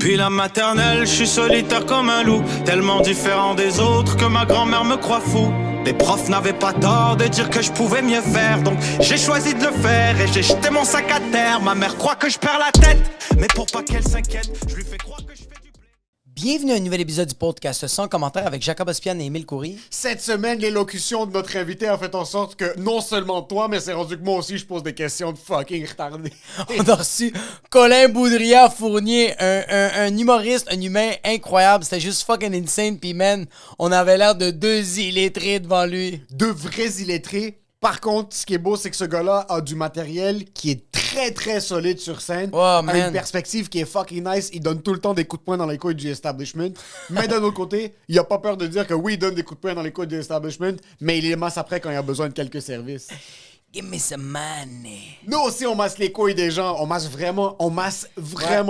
Depuis la maternelle, je suis solitaire comme un loup, tellement différent des autres que ma grand-mère me croit fou. Les profs n'avaient pas tort de dire que je pouvais mieux faire, donc j'ai choisi de le faire et j'ai jeté mon sac à terre. Ma mère croit que je perds la tête, mais pour pas qu'elle s'inquiète, je lui fais croire que je fais du blé. Bienvenue à un nouvel épisode du podcast sans commentaire avec Jacob Ospian et Émile Coury. Cette semaine, l'élocution de notre invité a fait en sorte que non seulement toi, mais c'est rendu que moi aussi, je pose des questions de fucking retardé. On a reçu Colin Boudria-Fournier, un humoriste, un humain incroyable. C'était juste fucking insane. Puis man, on avait l'air de deux illettrés devant lui. Deux vrais illettrés. Par contre, ce qui est beau, c'est que ce gars-là a du matériel qui est très, très solide sur scène. Oh, a man. une perspective qui est fucking nice. Il donne tout le temps des coups de poing dans les couilles du establishment. Mais d'un autre côté, il a pas peur de dire que oui, il donne des coups de poing dans les couilles du establishment, mais il les masse après quand il a besoin de quelques services. Give me some money. Nous aussi, on masse les couilles des gens. On masse vraiment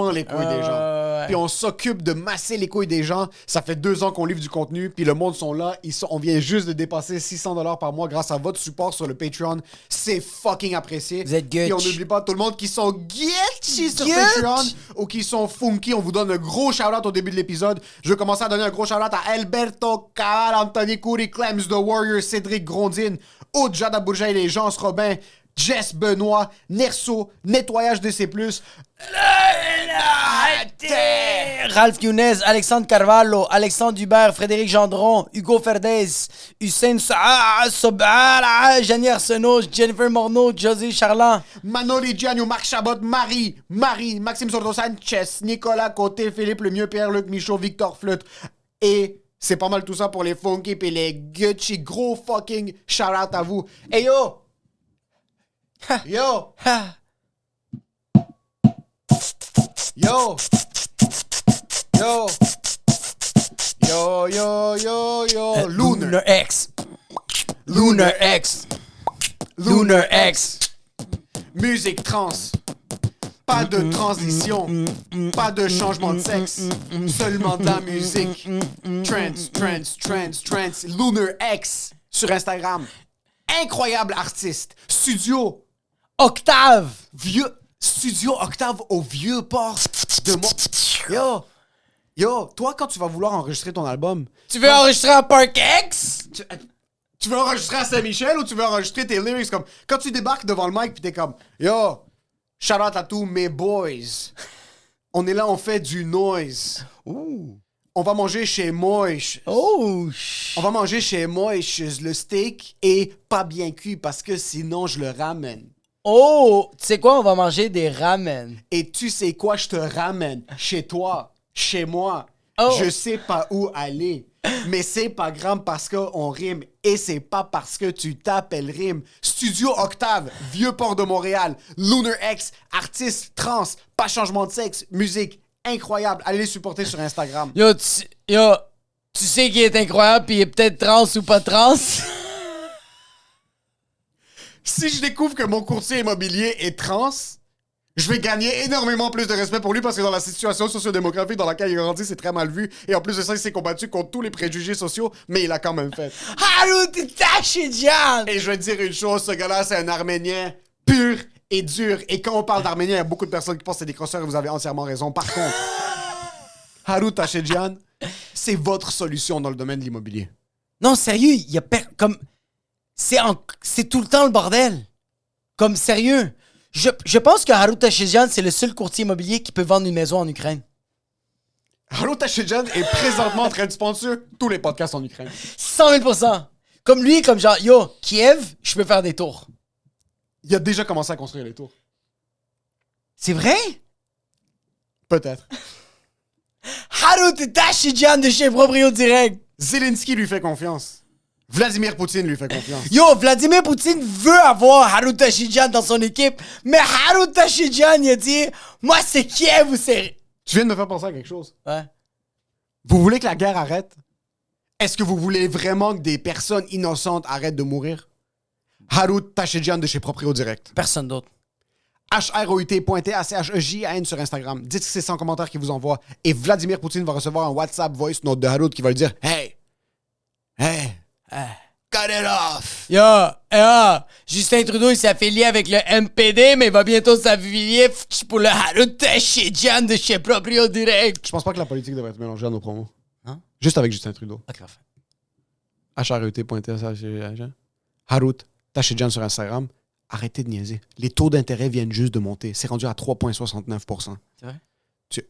les couilles des gens. Puis on s'occupe de masser les couilles des gens. Ça fait 2 ans qu'on livre du contenu. Puis le monde sont là. On vient juste de dépasser 600$ par mois grâce à votre support sur le Patreon. C'est fucking apprécié. Vous êtes Puis on Gutch. n'oublie pas tout le monde qui sont Gutchy sur Gutch. Patreon ou qui sont funky. On vous donne un gros shout-out au début de l'épisode. Je vais commencer à donner un gros shout-out à Alberto Cabal, Anthony Coury, Clems The Warrior, Cédric Grondine, Aude Jada Bourget et les Jean Robin, Jess Benoît, Nerso, Nettoyage de C+, Ralph Younes, Alexandre Carvalho, Alexandre Hubert, Frédéric Gendron, Hugo Ferdez, Hussein Sobala, Jenny Arsenault, Jennifer Morneau, José Charland, Manoli Gianni, Marc Chabot, Marie, Maxime Sordo Sanchez, Nicolas Côté, Philippe Lemieux, Pierre-Luc Michaud, Victor Flute. Et c'est pas mal tout ça pour les funky et les Gucci. Gros fucking shout-out à vous. Hey yo! Yo! Yo! Yo! Yo, yo, yo, yo! Lunar X. Lunar X. Lunar X. Musique trans. Pas de transition. Pas de changement de sexe. Seulement de la musique. Trance. Lunar X sur Instagram. Incroyable artiste. Studio Octave. Studio Octave au vieux port de mon... Yo, toi, quand tu vas vouloir enregistrer ton album... Tu veux enregistrer à Park X? Tu veux enregistrer à Saint-Michel ou tu veux enregistrer tes lyrics comme... Quand tu débarques devant le mic pis t'es comme... Yo, shout out à tous mes boys. On est là, on fait du noise. Ouh. On va manger chez Moish. Oh. On va manger chez Moish. Le steak est pas bien cuit parce que sinon je le ramène. Oh. Tu sais quoi? On va manger des ramen. Et tu sais quoi? Je te ramène chez toi, chez moi. Oh. Je sais pas où aller. Mais c'est pas grave parce qu'on rime. Et c'est pas parce que tu t'appelles rime. Studio Octave, Vieux-Port de Montréal. Lunar X, artiste trans, pas changement de sexe, musique incroyable. Allez les supporter sur Instagram. Yo, tu sais qu'il est incroyable pis il est peut-être trans ou pas trans? Si je découvre que mon courtier immobilier est trans, je vais gagner énormément plus de respect pour lui parce que dans la situation sociodémographique dans laquelle il grandit, c'est très mal vu. Et en plus de ça, il s'est combattu contre tous les préjugés sociaux, mais il a quand même fait. Harut Tashijan! Et je vais te dire une chose, ce gars-là, c'est un Arménien pur et dur. Et quand on parle d'Arménien, il y a beaucoup de personnes qui pensent que c'est des crosseurs et vous avez entièrement raison. Par contre, Harut Tashijan, c'est votre solution dans le domaine de l'immobilier. Non, sérieux, il y a comme... C'est tout le temps le bordel. Comme, sérieux. Je pense que Harut Tashijan, c'est le seul courtier immobilier qui peut vendre une maison en Ukraine. Harut Tashijan est présentement en train de sponsor tous les podcasts en Ukraine. 100 000%. Comme lui, comme genre, yo, Kiev, je peux faire des tours. Il a déjà commencé à construire les tours. C'est vrai? Peut-être. Harut Tashijan de chez Proprio Direct. Zelensky lui fait confiance. Vladimir Poutine lui fait confiance. Yo, Vladimir Poutine veut avoir Harut Tashijan dans son équipe, mais Harut Tashijan, il a dit, moi, c'est Kiev ou c'est... Tu viens de me faire penser à quelque chose. Ouais. Vous voulez que la guerre arrête? Est-ce que vous voulez vraiment que des personnes innocentes arrêtent de mourir? Harut Tashijan de chez Proprio Direct. Personne d'autre. HROUT.TACHEJAN sur Instagram. Dites que c'est 100 commentaires qu'il vous envoie. Et Vladimir Poutine va recevoir un WhatsApp voice note de Harut qui va lui dire « Hey! Cut it off! Justin Trudeau, il s'est affilié avec le MPD, mais il va bientôt s'affilier pour le Harut Tachidjian de chez Proprio Direct. Je pense pas que la politique devrait être mélangée à nos promos. Hein? Juste avec Justin Trudeau. Ok, parfait. HRET.th Harut Tachidjian sur Instagram. Arrêtez de niaiser. Les taux d'intérêt viennent juste de monter. C'est rendu à 3,69%. C'est vrai?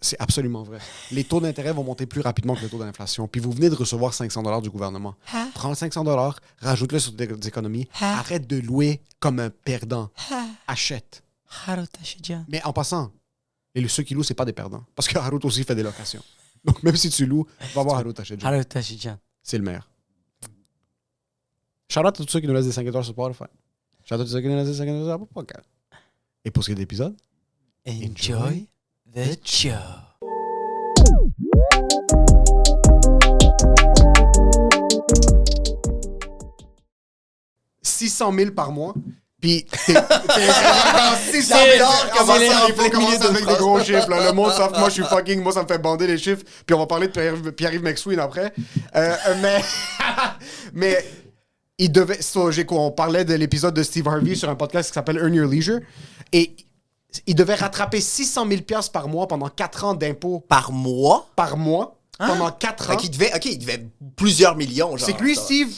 C'est absolument vrai. Les taux d'intérêt vont monter plus rapidement que le taux d'inflation. Puis vous venez de recevoir 500 $ du gouvernement. Prends 500 $, rajoute-le sur tes économies. Arrête de louer comme un perdant. Achète. Harut Tachidjian. Mais en passant, ceux qui louent, c'est pas des perdants. Parce que Harut aussi fait des locations. Donc même si tu loues, va voir Harut Tachidjian. Harut Tachidjian. C'est le meilleur. Shout out à tous ceux qui nous laissent des 5 étoiles sur Spotify. Shout out à tous ceux qui nous laissent des 5 étoiles sur Apple Podcast. Et pour ce qui est de l'épisode, Enjoy the show. « 600 000 par mois. » Puis, 600 000 Comment ça, il faut commencer avec des gros chiffres. Là. Le mot soft, moi, je suis fucking... Moi, ça me fait bander les chiffres. Puis on va parler de Pierre-Yves McSween après. Mais il devait... on parlait de l'épisode de Steve Harvey sur un podcast qui s'appelle Earn Your Leisure. Et il devait rattraper 600 000 $ par mois pendant 4 ans d'impôts. Par mois? Par mois. Pendant 4 ans. Il devait plusieurs millions, genre. C'est que lui, Steve,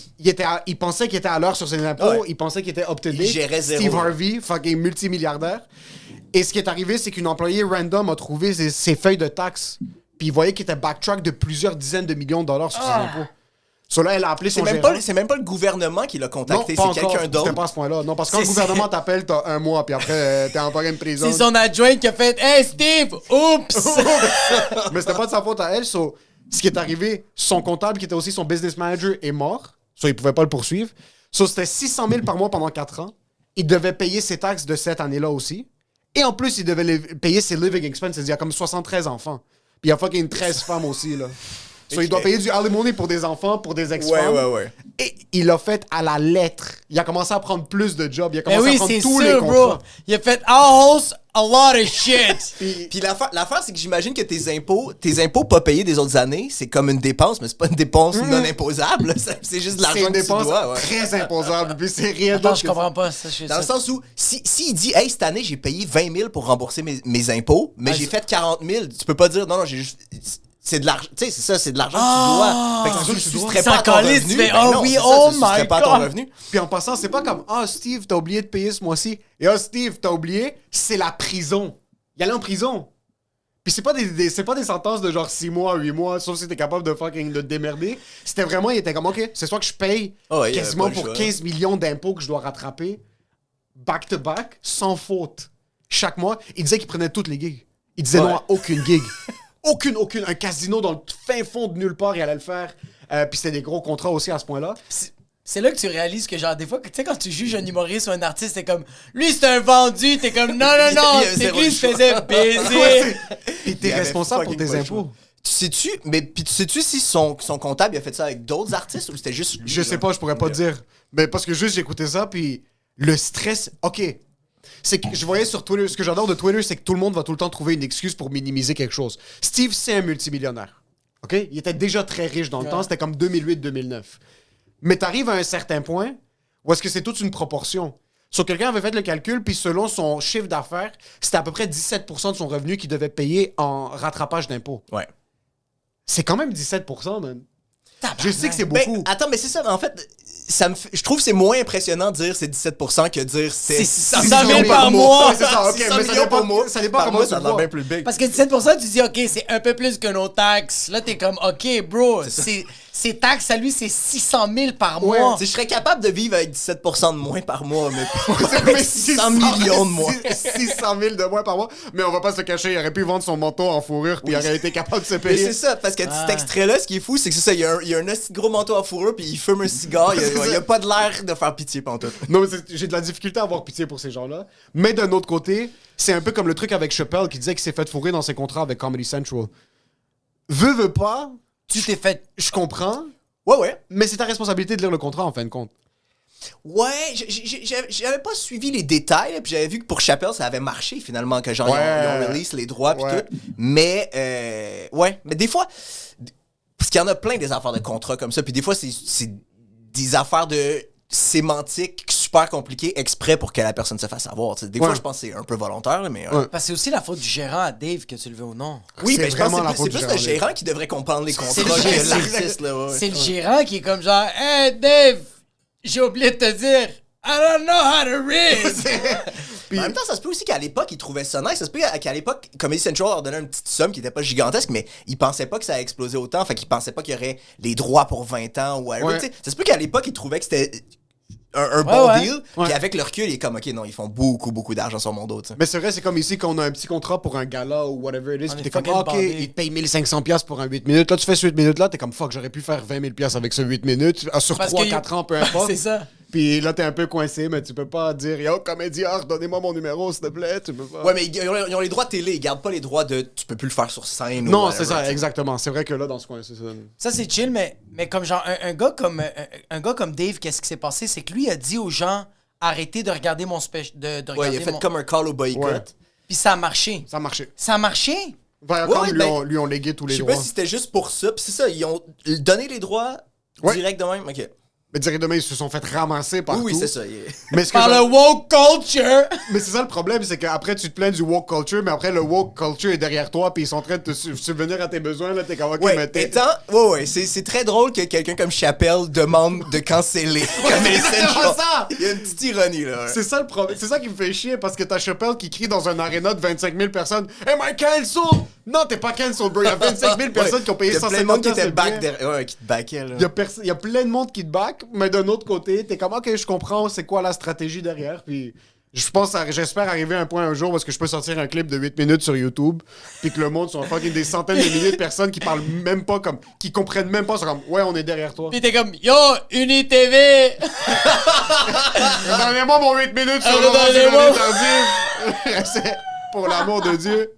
il pensait qu'il était à l'heure sur ses impôts. Ouais. Il pensait qu'il était up-to-date. Il gérait zéro. Steve Harvey, fucking multimilliardaire. Et ce qui est arrivé, c'est qu'une employée random a trouvé ses feuilles de taxes. Puis il voyait qu'il était backtrack de plusieurs dizaines de millions de dollars sur ses impôts. So là, elle a appelé son gérant. C'est même pas le gouvernement qui l'a contacté, Non, c'est pas quelqu'un encore. d'autre. C'était pas à ce point-là. Non, parce que quand le gouvernement t'appelle, t'as 1 mois, puis après, t'es en une prison. C'est son adjoint qui a fait « Hey Steve, oups! » Mais c'était pas de sa faute à elle. So, ce qui est arrivé, son comptable, qui était aussi son business manager, est mort. So, il pouvait pas le poursuivre. So, c'était 600 000 par mois pendant 4 ans. Il devait payer ses taxes de cette année-là aussi. Et en plus, il devait payer ses living expenses. Il y a comme 73 enfants. Puis il y a fucking 13 femmes aussi, là. So, il doit payer du alimony pour des enfants, pour des ex-femmes. Ouais. Et il l'a fait à la lettre. Il a commencé à prendre plus de jobs. Il a Mais commencé à oui, prendre c'est tous les sûr, contrats. bro. Il a fait « House, a lot of shit! » Puis l'affaire, c'est que j'imagine que tes impôts pas payés des autres années, c'est comme une dépense, mais c'est pas une dépense non imposable. C'est juste de C'est l'argent une que tu dépense dois. Ouais. très imposable. Puis c'est rien Attends, d'autre je que comprends pas ça. Dans le sens où, si il dit, hey, cette année, j'ai payé 20 000 pour rembourser mes impôts, mais j'ai fait 40 000, tu peux pas dire, non, j'ai juste. C'est de l'argent, tu sais, c'est ça, c'est de l'argent que tu dois. Fait que c'est sûr que tu soustrais pas à ton calisse, revenu. tu fais, Ben oh non, oui, c'est ça, oh tu soustrais my pas à ton God. revenu. Puis en passant, c'est pas comme ah Steve, t'as oublié de payer ce mois-ci. Et ah Steve, t'as oublié, c'est la prison. Il allait en prison. Puis c'est pas des sentences de genre 6 mois, 8 mois, sauf si t'es capable de fucking de te démerder. C'était vraiment, il était comme OK, c'est soit que je paye Oh, ouais, quasiment il y avait pas pour le choix. 15 millions d'impôts que je dois rattraper back to back, sans faute. Chaque mois, il disait qu'il prenait toutes les gigs. Il disait non à aucune gig. Aucune. Un casino dans le fin fond de nulle part, il allait le faire. Puis c'était des gros contrats aussi à ce point-là. C'est là que tu réalises que, genre, des fois, tu sais, quand tu juges un humoriste ou un artiste, t'es comme, lui, c'est un vendu, t'es comme, non, Il y a c'est zéro que lui, il se choix. faisait baiser. Puis t'es Il avait responsable pour fucking tes pas le impôts. choix. Tu sais-tu si son comptable il a fait ça avec d'autres artistes ou c'était juste lui? Je sais pas, je pourrais pas te dire. Mais parce que juste j'écoutais ça, puis le stress. OK. C'est que je voyais sur Twitter, ce que j'adore de Twitter, c'est que tout le monde va tout le temps trouver une excuse pour minimiser quelque chose. Steve, c'est un multimillionnaire. OK? Il était déjà très riche dans le temps, c'était comme 2008-2009. Mais t'arrives à un certain point où est-ce que c'est toute une proportion. Sur quelqu'un avait fait le calcul, puis selon son chiffre d'affaires, c'était à peu près 17% de son revenu qu'il devait payer en rattrapage d'impôts. Ouais. C'est quand même 17%, man. Je sais que c'est Ben, beaucoup. attends, mais c'est ça, en fait, je trouve que c'est moins impressionnant de dire c'est 17% que dire c'est 600 600 000 000 par mois. Ouais, c'est ça, ok, 600 mais ça millions dépend- par mois. ça dépend Par comment mois, tu ça le a l'air vois. bien plus big. Parce que 17%, tu dis, OK, c'est un peu plus que nos taxes. Là, t'es comme, OK, bro, ses taxes à lui, c'est 600 000 par Ouais, mois. Tu sais, je serais capable de vivre avec 17% de moins par mois, mais pas Mais avec 600 millions de moins. 600 000 de moins par mois. Mais on va pas se cacher, il aurait pu vendre son manteau en fourrure puis il aurait été capable de se Mais payer. c'est ça, parce que cet extrait-là, ce qui est fou, c'est que c'est ça, il y a un assez gros manteau à fourrure, puis il fume un cigare, il y a pas de l'air de faire pitié pantoute. Non, mais j'ai de la difficulté à avoir pitié pour ces gens-là. Mais d'un autre côté, c'est un peu comme le truc avec Chappelle qui disait qu'il s'est fait fourrer dans ses contrats avec Comedy Central. Veux pas, Tu t'es fait. je comprends, Ouais. mais c'est ta responsabilité de lire le contrat en fin de compte. Ouais, j'avais pas suivi les détails, là, puis j'avais vu que pour Chappelle, ça avait marché finalement, que genre, ils ont release les droits, puis Ouais. tout. Mais, mais des fois, parce qu'il y en a plein des affaires de contrats comme ça, puis des fois, c'est des affaires de sémantique super compliqué exprès pour que la personne se fasse savoir. T'sais. Des fois, je pense que c'est un peu volontaire, là, mais... Ouais. Parce que c'est aussi la faute du gérant à Dave que tu le veux ou non. Oui, C'est mais je pense vraiment la que faute c'est du plus le gérant. gérant qui devrait comprendre les contrats C'est le que gérant. l'artiste. Là, ouais. C'est le gérant qui est comme genre, hey Dave, j'ai oublié de te dire, I don't know how to read. En même temps, ça se peut aussi qu'à l'époque, ils trouvaient ça nice. Ça se peut qu'à l'époque, Comedy Central leur donnait une petite somme qui était pas gigantesque, mais ils pensaient pas que ça allait exploser autant. Fait qu'ils pensaient pas qu'il y aurait les droits pour 20 ans ou whatever. Ouais. T'sais, ça se peut qu'à l'époque, ils trouvaient que c'était un bon ouais. deal. Ouais. Puis avec le recul, il est comme, OK, non, ils font beaucoup d'argent sur mon dos. T'sais. Mais c'est vrai, c'est comme ici quand on a un petit contrat pour un gala ou whatever it is, On pis est t'es comme, fucking OK, bandés. ils te payent 1500$ pour un 8 minutes. Là, tu fais ce 8 minutes-là, t'es comme, fuck, j'aurais pu faire 20 000$ avec ce 8 minutes sur Parce 3-4 ans, peu importe. C'est ça. Puis là, t'es un peu coincé, mais tu peux pas dire, yo, comédien, donnez-moi mon numéro, s'il te plaît. Tu peux pas. Ouais, mais ils ont les droits de télé, ils gardent pas les droits de. Tu peux plus le faire sur scène. ou Non, whatever, c'est ça, t'sais. exactement. C'est vrai que là, dans ce coin, c'est ça. Ça, c'est chill, mais comme genre, un gars comme Dave, qu'est-ce qui s'est passé? C'est que lui a dit aux gens, arrêtez de regarder mon special. De Ouais, regarder il a fait mon... comme un call au boycott. Ouais. Puis ça a marché. Ça a marché. Ça a marché? Viacom Ouais, lui ont légué tous Je les sais droits. pas si c'était juste pour ça. Puis c'est ça, ils ont donné les droits Ouais. direct de même. OK. Mais direct demain, ils se sont fait ramasser partout. Oui, c'est ça. Mais, ce que Par j'en- le woke culture! mais c'est ça le problème, c'est qu'après, tu te plains du woke culture, mais après, le woke culture est derrière toi, puis ils sont en train de te subvenir à tes besoins. Là, t'es comme, OK, mais Ouais, t'es... c'est très drôle que quelqu'un comme Chappelle demande de canceller. Comme les exactement ça! Il y a une petite ironie, là. C'est ça le problème. C'est ça qui me fait chier, parce que t'as Chappelle qui crie dans un aréna de 25 000 personnes « Am I cancelled? » Non, t'es pas cancelled, bro. Il y a 25 000 personnes qui ont payé Il y a plein de 150 monde qui piastres était le back billet. derrière. Ouais, qui te backait, là. Il y a plein de monde qui te back, mais d'un autre côté, t'es comme, OK, je comprends c'est quoi la stratégie derrière, puis j'espère arriver à un point un jour parce que je peux sortir un clip de 8 minutes sur YouTube, puis que le monde sont fucking des centaines de milliers de personnes qui parlent même pas comme, qui comprennent même pas, sont comme, ouais, on est derrière toi. Puis t'es comme, yo, UniTV! Donnez-moi mon 8 minutes sur Donnez-moi. C'est pour l'amour de Dieu.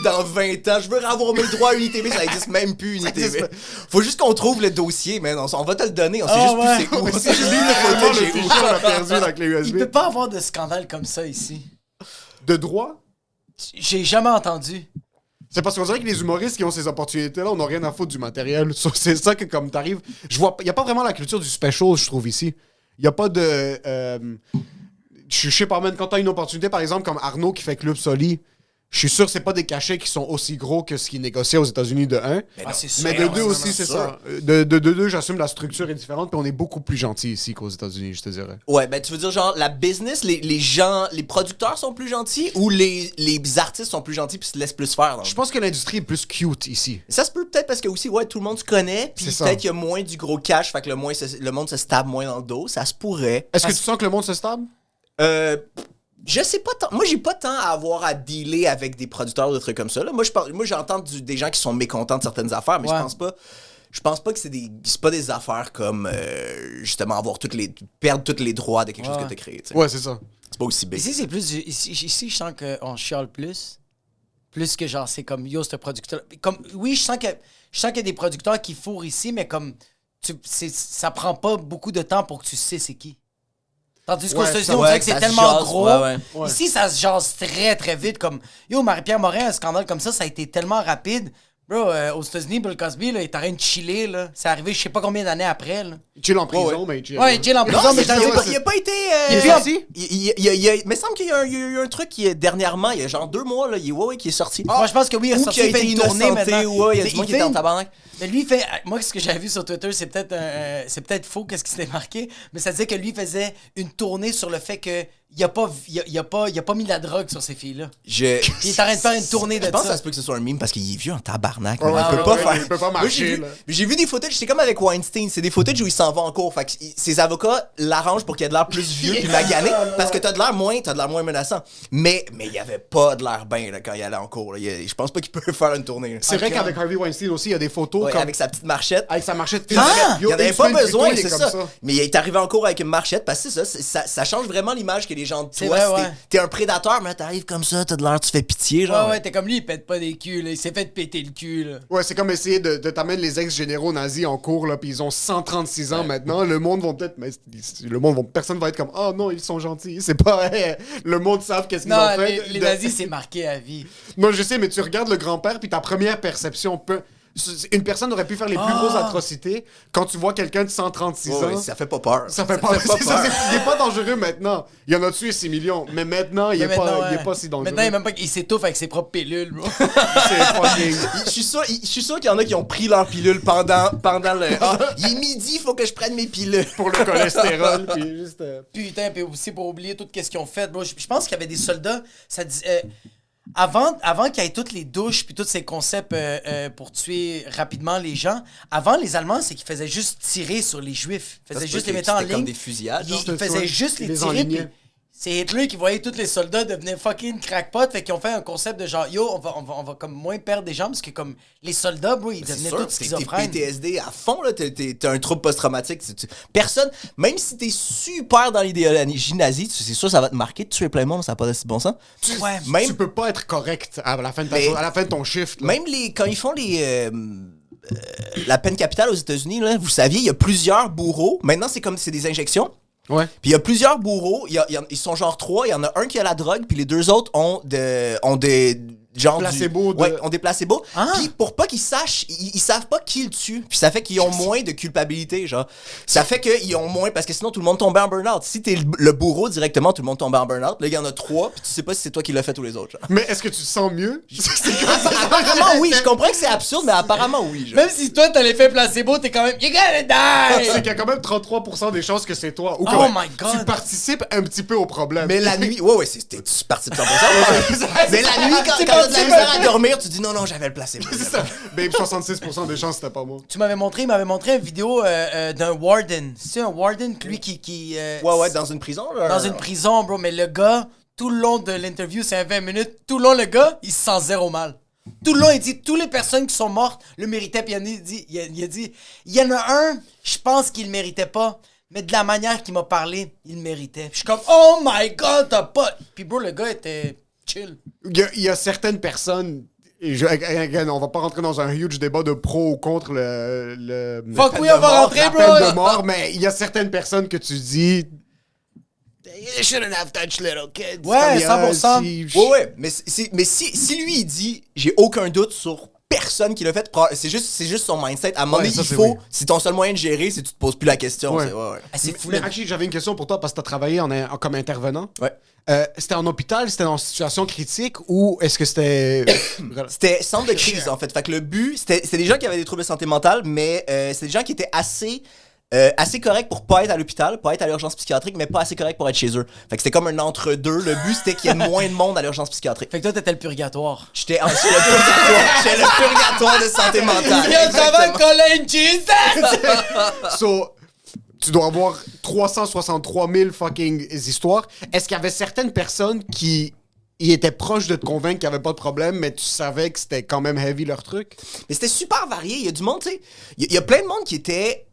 Dans 20 ans, je veux avoir mes droits à UniTV, ça existe même plus, UniTV. existe Faut juste qu'on trouve le dossier, man. On va te le donner, on sait Ah, juste ouais. plus c'est où. Mais On si sait juste plus le vraiment footage le est où. fichier, on l'a perdu la clé Il USB. peut pas avoir de scandale comme ça ici. De droit? J'ai jamais entendu. C'est parce qu'on dirait que les humoristes qui ont ces opportunités-là, on n'a rien à foutre du matériel. C'est ça que, comme t'arrives. Il n'y a pas vraiment la culture du special, je trouve, ici. Il n'y a pas de. Je sais pas, même quand t'as une opportunité, par exemple, comme Arnaud qui fait Club Soli, je suis sûr que c'est pas des cachets qui sont aussi gros que ce qu'ils négociaient aux États-Unis de 1. Ah, c'est sûr. Mais de deux c'est aussi, c'est ça. De deux, j'assume la structure est différente, puis on est beaucoup plus gentil ici qu'aux États-Unis, je te dirais. Ouais, ben tu veux dire genre la business, les gens, les producteurs sont plus gentils ou les artistes sont plus gentils puis se laissent plus faire? Je pense que l'industrie est plus cute ici. Ça se peut peut-être parce que aussi, ouais, tout le monde se connaît, puis C'est ça. peut-être qu'il y a moins du gros cash, fait que le monde se stab moins dans le dos, ça se pourrait. Est-ce que tu sens que le monde se stable? Je sais pas tant. Moi, j'ai pas tant à avoir à dealer avec des producteurs ou des trucs comme ça. Là. Moi, j'entends des gens qui sont mécontents de certaines affaires, mais Ouais. je pense pas que c'est pas des affaires comme justement perdre tous les droits de quelque chose Ouais. que t'as créé. t'sais. Ouais, c'est ça. C'est pas aussi big. Ici, c'est plus. Ici, je sens qu'on chiale plus. Plus que genre, c'est comme yo, ce producteur. Comme, oui, je sens qu'il y a des producteurs qui fourrent ici, mais comme. Ça prend pas beaucoup de temps pour que tu sais c'est qui. Tandis qu'aux Ouais, États-Unis, ça- on ouais, dirait que ça c'est se tellement jase, gros. ouais. Ouais. Ici, ça se jase très, très vite. Comme, yo, Marie-Pierre Morin, un scandale comme ça a été tellement rapide. Bro, aux États-Unis, Bill Cosby, là, il est en train de chiller. Là. C'est arrivé je sais pas combien d'années après. Là. Il chill en prison, Ouais. mais il chill. Ouais, il chill en Non, prison, mais il a pas été. Il est sorti? Il me semble qu'il y a eu un truc qui est dernièrement, il y a genre 2 mois, là, qui est sorti. Moi, je pense que oui, il a Ou sorti, qui a il fait été une tournée innocenté, maintenant. ouais, il y a Mais du monde qui fait était en une- tabarnak. Mais lui, moi, ce que j'avais vu sur Twitter, c'est peut-être faux, qu'est-ce qui s'était marqué, mais ça disait que lui faisait une tournée sur le fait que il a pas mis la drogue sur ces filles-là. Il est en train de faire une tournée de Je pense que ça. ça se peut que ce soit un meme parce qu'il est vieux en tabarnak. Ouais, mais il ouais, peut pas ouais, faire. il peut pas Moi, marcher, là. j'ai vu des footage, c'est comme avec Weinstein, c'est des footages où il s'en va en cours. Fait que ses avocats l'arrangent pour qu'il ait de l'air plus vieux puis magané parce que t'as de l'air moins menaçant. Mais il y avait pas de l'air bien là, quand il allait en cours. Là. Je pense pas qu'il peut faire une tournée. là. C'est vrai qu'avec Harvey Weinstein aussi, il y a des photos Ouais, comme... avec sa petite marchette. Avec sa marchette. Il y en avait pas besoin, il est c'est comme ça. Mais il est arrivé en cours avec une marchette parce que ça change vraiment l'image que les gens de C'est toi. vrai, Si ouais. t'es un prédateur, mais là t'arrives comme ça, t'as de l'air, tu fais pitié, genre. Ouais, t'es comme lui, il pète pas des culs, là. Il s'est fait péter le cul, là. Ouais, c'est comme essayer de t'amener les ex-généraux nazis en cours, là, puis ils ont 136 ans maintenant. Le monde vont peut-être... Mais personne va être comme « Oh non, ils sont gentils. » C'est pas... hey, le monde savent qu'est-ce qu'ils Non, ont fait. les nazis, c'est marqué à vie. Non, je sais, mais tu regardes le grand-père, puis ta première perception peut... Une personne aurait pu faire les plus grosses atrocités. Quand tu vois quelqu'un de 136 ans... Ouais, ça fait pas peur. Ça fait pas peur. il est pas dangereux maintenant. Il y en a tué 6 millions. Mais maintenant, il est pas si dangereux. Maintenant, il est même pas qu'il s'étouffe avec ses propres pilules, bro. C'est fucking... Je suis sûr qu'il y en a qui ont pris leur pilule pendant le... Ah, il est midi, il faut que je prenne mes pilules. pour le cholestérol. Puis juste... Putain, puis aussi pour oublier tout ce qu'ils ont fait, bro. Je pense qu'il y avait des soldats, ça dit, avant qu'il y ait toutes les douches puis tous ces concepts pour tuer rapidement les gens, avant les Allemands, c'est qu'ils faisaient juste tirer sur les Juifs. Ils faisaient juste les mettre en ligne. comme des fusillades. Ils faisaient juste les tirer. enlignaient. Puis c'est Hitler qui voyait tous les soldats devenir fucking crackpot, fait qu'ils ont fait un concept de genre yo, on va comme moins perdre des gens parce que comme les soldats, bro, ils devenaient tous T'es schizophrènes. PTSD à fond, là. T'as un trouble post-traumatique. Personne, même si t'es super dans l'idéologie nazie, c'est sûr ça va te marquer de tuer plein de monde, ça n'a pas de si bon sens. Ouais. Même, Tu peux pas être correct à la fin de, à la fin de ton shift. Là. même quand ils font la peine capitale aux États-Unis, là, vous saviez, il y a plusieurs bourreaux. Maintenant, c'est des injections. Ouais. Puis il y a plusieurs bourreaux, ils sont genre 3, il y en a un qui a la drogue, puis les 2 autres ont des genre Placebo ouais, ont des placebos. Ah. Puis pour pas qu'ils sachent, ils savent pas qui le tue. Puis ça fait qu'ils ont moins de culpabilité, genre. Ça fait qu'ils ont moins, parce que sinon tout le monde tombait en burn-out. Si t'es le bourreau directement, tout le monde tombait en burn-out. Là, il y en a 3, puis tu sais pas si c'est toi qui l'as fait ou les autres, genre. Mais est-ce que tu te sens mieux? Apparemment oui, je comprends que c'est absurde, mais apparemment oui, genre. Même si toi t'as l'effet placebo, t'es quand même you gotta die. C'est qu'il y a quand même 33% des chances que c'est toi. Ou Oh que my God. tu participes un petit peu au problème. Mais la nuit, ouais, tu participes 100%. Mais la nuit, quand t'as de la misère à dormir, tu dis non, j'avais le placebo. C'est ça. Babe, 66% des chances, c'était pas moi. Il m'avait montré une vidéo d'un warden. C'est un warden, lui qui Ouais, dans une prison, là. dans une prison, bro. Mais le gars, tout le long de l'interview, c'est un 20 minutes. Tout le long, le gars, il se sent zéro mal. Tout le long, il dit toutes les personnes qui sont mortes le méritaient. Puis il a dit il y en a un, je pense qu'il le méritait pas. Mais de la manière qu'il m'a parlé, il le méritait. Puis je suis comme oh my god, t'as pas. Puis bro, le gars était chill. Il y a certaines personnes. Again, on va pas rentrer dans un huge débat de pro ou contre le Fuck oui, peine on de va mort, rentrer, la bro. peine de mort, mais il y a certaines personnes que tu dis. You shouldn't have touched little kids. Ouais, Comme, 100%. Ouais, mais si lui, il dit j'ai aucun doute sur personne qui l'a fait, c'est juste son mindset. À un moment donné, ça, il c'est faut. vrai. C'est ton seul moyen de gérer, c'est que tu te poses plus la question. Ouais. Ouais. Ah, c'est fou. Mais là. actually, j'avais une question pour toi parce que tu as travaillé comme intervenant. Ouais. C'était en hôpital, c'était en situation critique ou est-ce que c'était. C'était centre de crise, en fait. Fait que le but, c'était des gens qui avaient des troubles de santé mentale, mais c'était des gens qui étaient assez corrects pour pas être à l'hôpital, pas être à l'urgence psychiatrique, mais pas assez corrects pour être chez eux. Fait que c'était comme un entre-deux. Le but, c'était qu'il y ait moins de monde à l'urgence psychiatrique. Fait que toi, t'étais le purgatoire. J'étais le purgatoire de santé mentale. Yo, ça va, Exactement. Colin Jesus? So, tu dois avoir 363 000 fucking histoires. Est-ce qu'il y avait certaines personnes qui étaient proches de te convaincre qu'il n'y avait pas de problème, mais tu savais que c'était quand même heavy leur truc? Mais c'était super varié. Il y a du monde, tu sais. Il y a plein de monde qui était.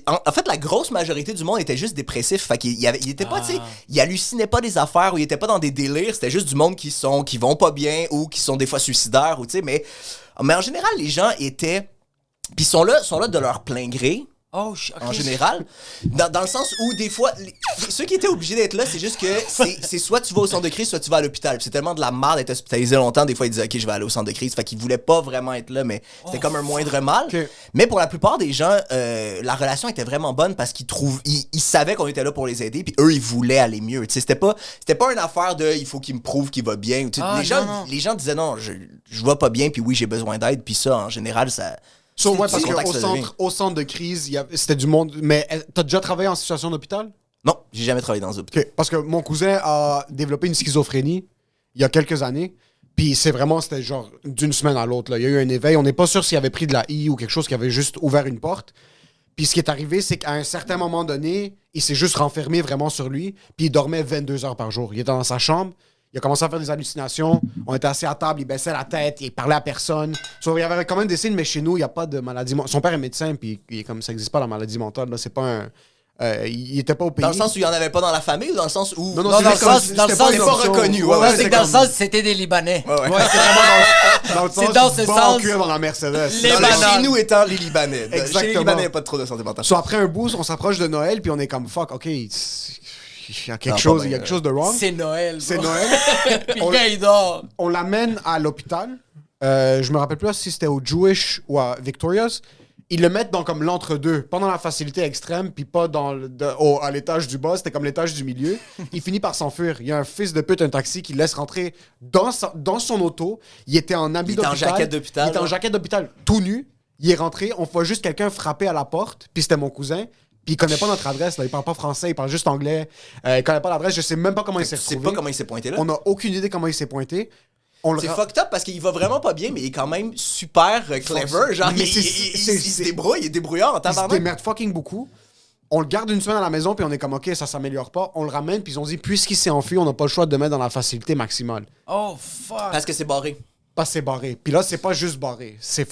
En fait, la grosse majorité du monde était juste dépressif. Fait qu'il il était pas, tu sais, il hallucinait pas des affaires ou il était pas dans des délires. C'était juste du monde qui vont pas bien ou qui sont des fois suicidaires ou tu sais. Mais en général, les gens étaient. Puis sont là de leur plein gré. Oh, ok. En général, dans le sens où des fois, ceux qui étaient obligés d'être là, c'est juste que c'est soit tu vas au centre de crise, soit tu vas à l'hôpital. Puis c'est tellement de la merde d'être hospitalisé longtemps, des fois ils disaient ok je vais aller au centre de crise, fait qu'ils voulaient pas vraiment être là, mais c'était comme un moindre mal. Ok. Mais pour la plupart des gens, la relation était vraiment bonne parce ils savaient qu'on était là pour les aider, puis eux ils voulaient aller mieux. Tu sais, c'était pas une affaire de il faut qu'il me prouve qu'il va bien. Tu sais, non. les gens disaient non, je vais pas bien, puis oui j'ai besoin d'aide, puis ça en général ça. So, ouais, parce c'est contact qu'au centre de crise, c'était du monde. Mais t'as déjà travaillé en situation d'hôpital? Non, j'ai jamais travaillé dans un hôpital. Ok. Parce que mon cousin a développé une schizophrénie il y a quelques années. Puis c'était genre d'une semaine à l'autre. Là. Il y a eu un éveil. On n'est pas sûr s'il avait pris de la I ou quelque chose qui avait juste ouvert une porte. Puis ce qui est arrivé, c'est qu'à un certain moment donné, il s'est juste renfermé vraiment sur lui. Puis il dormait 22 heures par jour. Il était dans sa chambre. Il a commencé à faire des hallucinations. On était assis à table, il baissait la tête, il parlait à personne. Il y avait quand même des signes, mais chez nous, il n'y a pas de maladie mentale. Son père est médecin, puis il est comme ça n'existe pas la maladie mentale. Là. C'est pas un. Il était pas au pays. Dans le sens où il n'y en avait pas dans la famille ou dans le sens où. Non, Non, dans le sens, c'était dans le sens, une c'est pas option. reconnu. Ouais, Ouais, c'est c'est que dans le comme- sens, c'était des Libanais. Ouais. C'est vraiment dans le C'est sens dans ce bon sens. cuir dans la Mercedes. Les Dans le bananes. chez nous étant les Libanais. Chez les Exactement. Libanais, il n'y a pas trop de santé mentale. So, après un bout, on s'approche de Noël, puis on est comme fuck, ok, il y a quelque chose, il y a quelque chose de wrong. C'est Noël. C'est bro. Noël. Puis le gars, il dort. On l'amène à l'hôpital. Je me rappelle plus si c'était au Jewish ou à Victoria's. Ils le mettent dans comme l'entre-deux, pas dans la facilité extrême, puis pas à l'étage du bas, c'était comme l'étage du milieu. Il finit par s'enfuir. Il y a un fils de pute, un taxi, qui le laisse rentrer dans son auto. Il était en habit d'hôpital. Il était en jaquette d'hôpital. Il était en jaquette d'hôpital, tout nu. Il est rentré, on voit juste quelqu'un frapper à la porte, puis c'était mon cousin. Puis il connaît pas notre adresse, là. Il parle pas français, il parle juste anglais. Il connaît pas l'adresse, je sais même pas comment il s'est Tu sais retrouvé. pas comment il s'est pointé là. On a aucune idée comment il s'est pointé. C'est fucked up parce qu'il va vraiment pas bien, mais il est quand même super clever. Genre, Mais il se débrouille, il est débrouillard en Il se tabarnak. démerde fucking beaucoup. On le garde une semaine à la maison, puis on est comme, OK, ça s'améliore pas. On le ramène, puis ils ont dit, puisqu'il s'est enfui, on n'a pas le choix de le mettre dans la facilité maximale. Oh, fuck. Parce que c'est barré. Parce que c'est barré. Puis là, c'est pas juste barré. C'est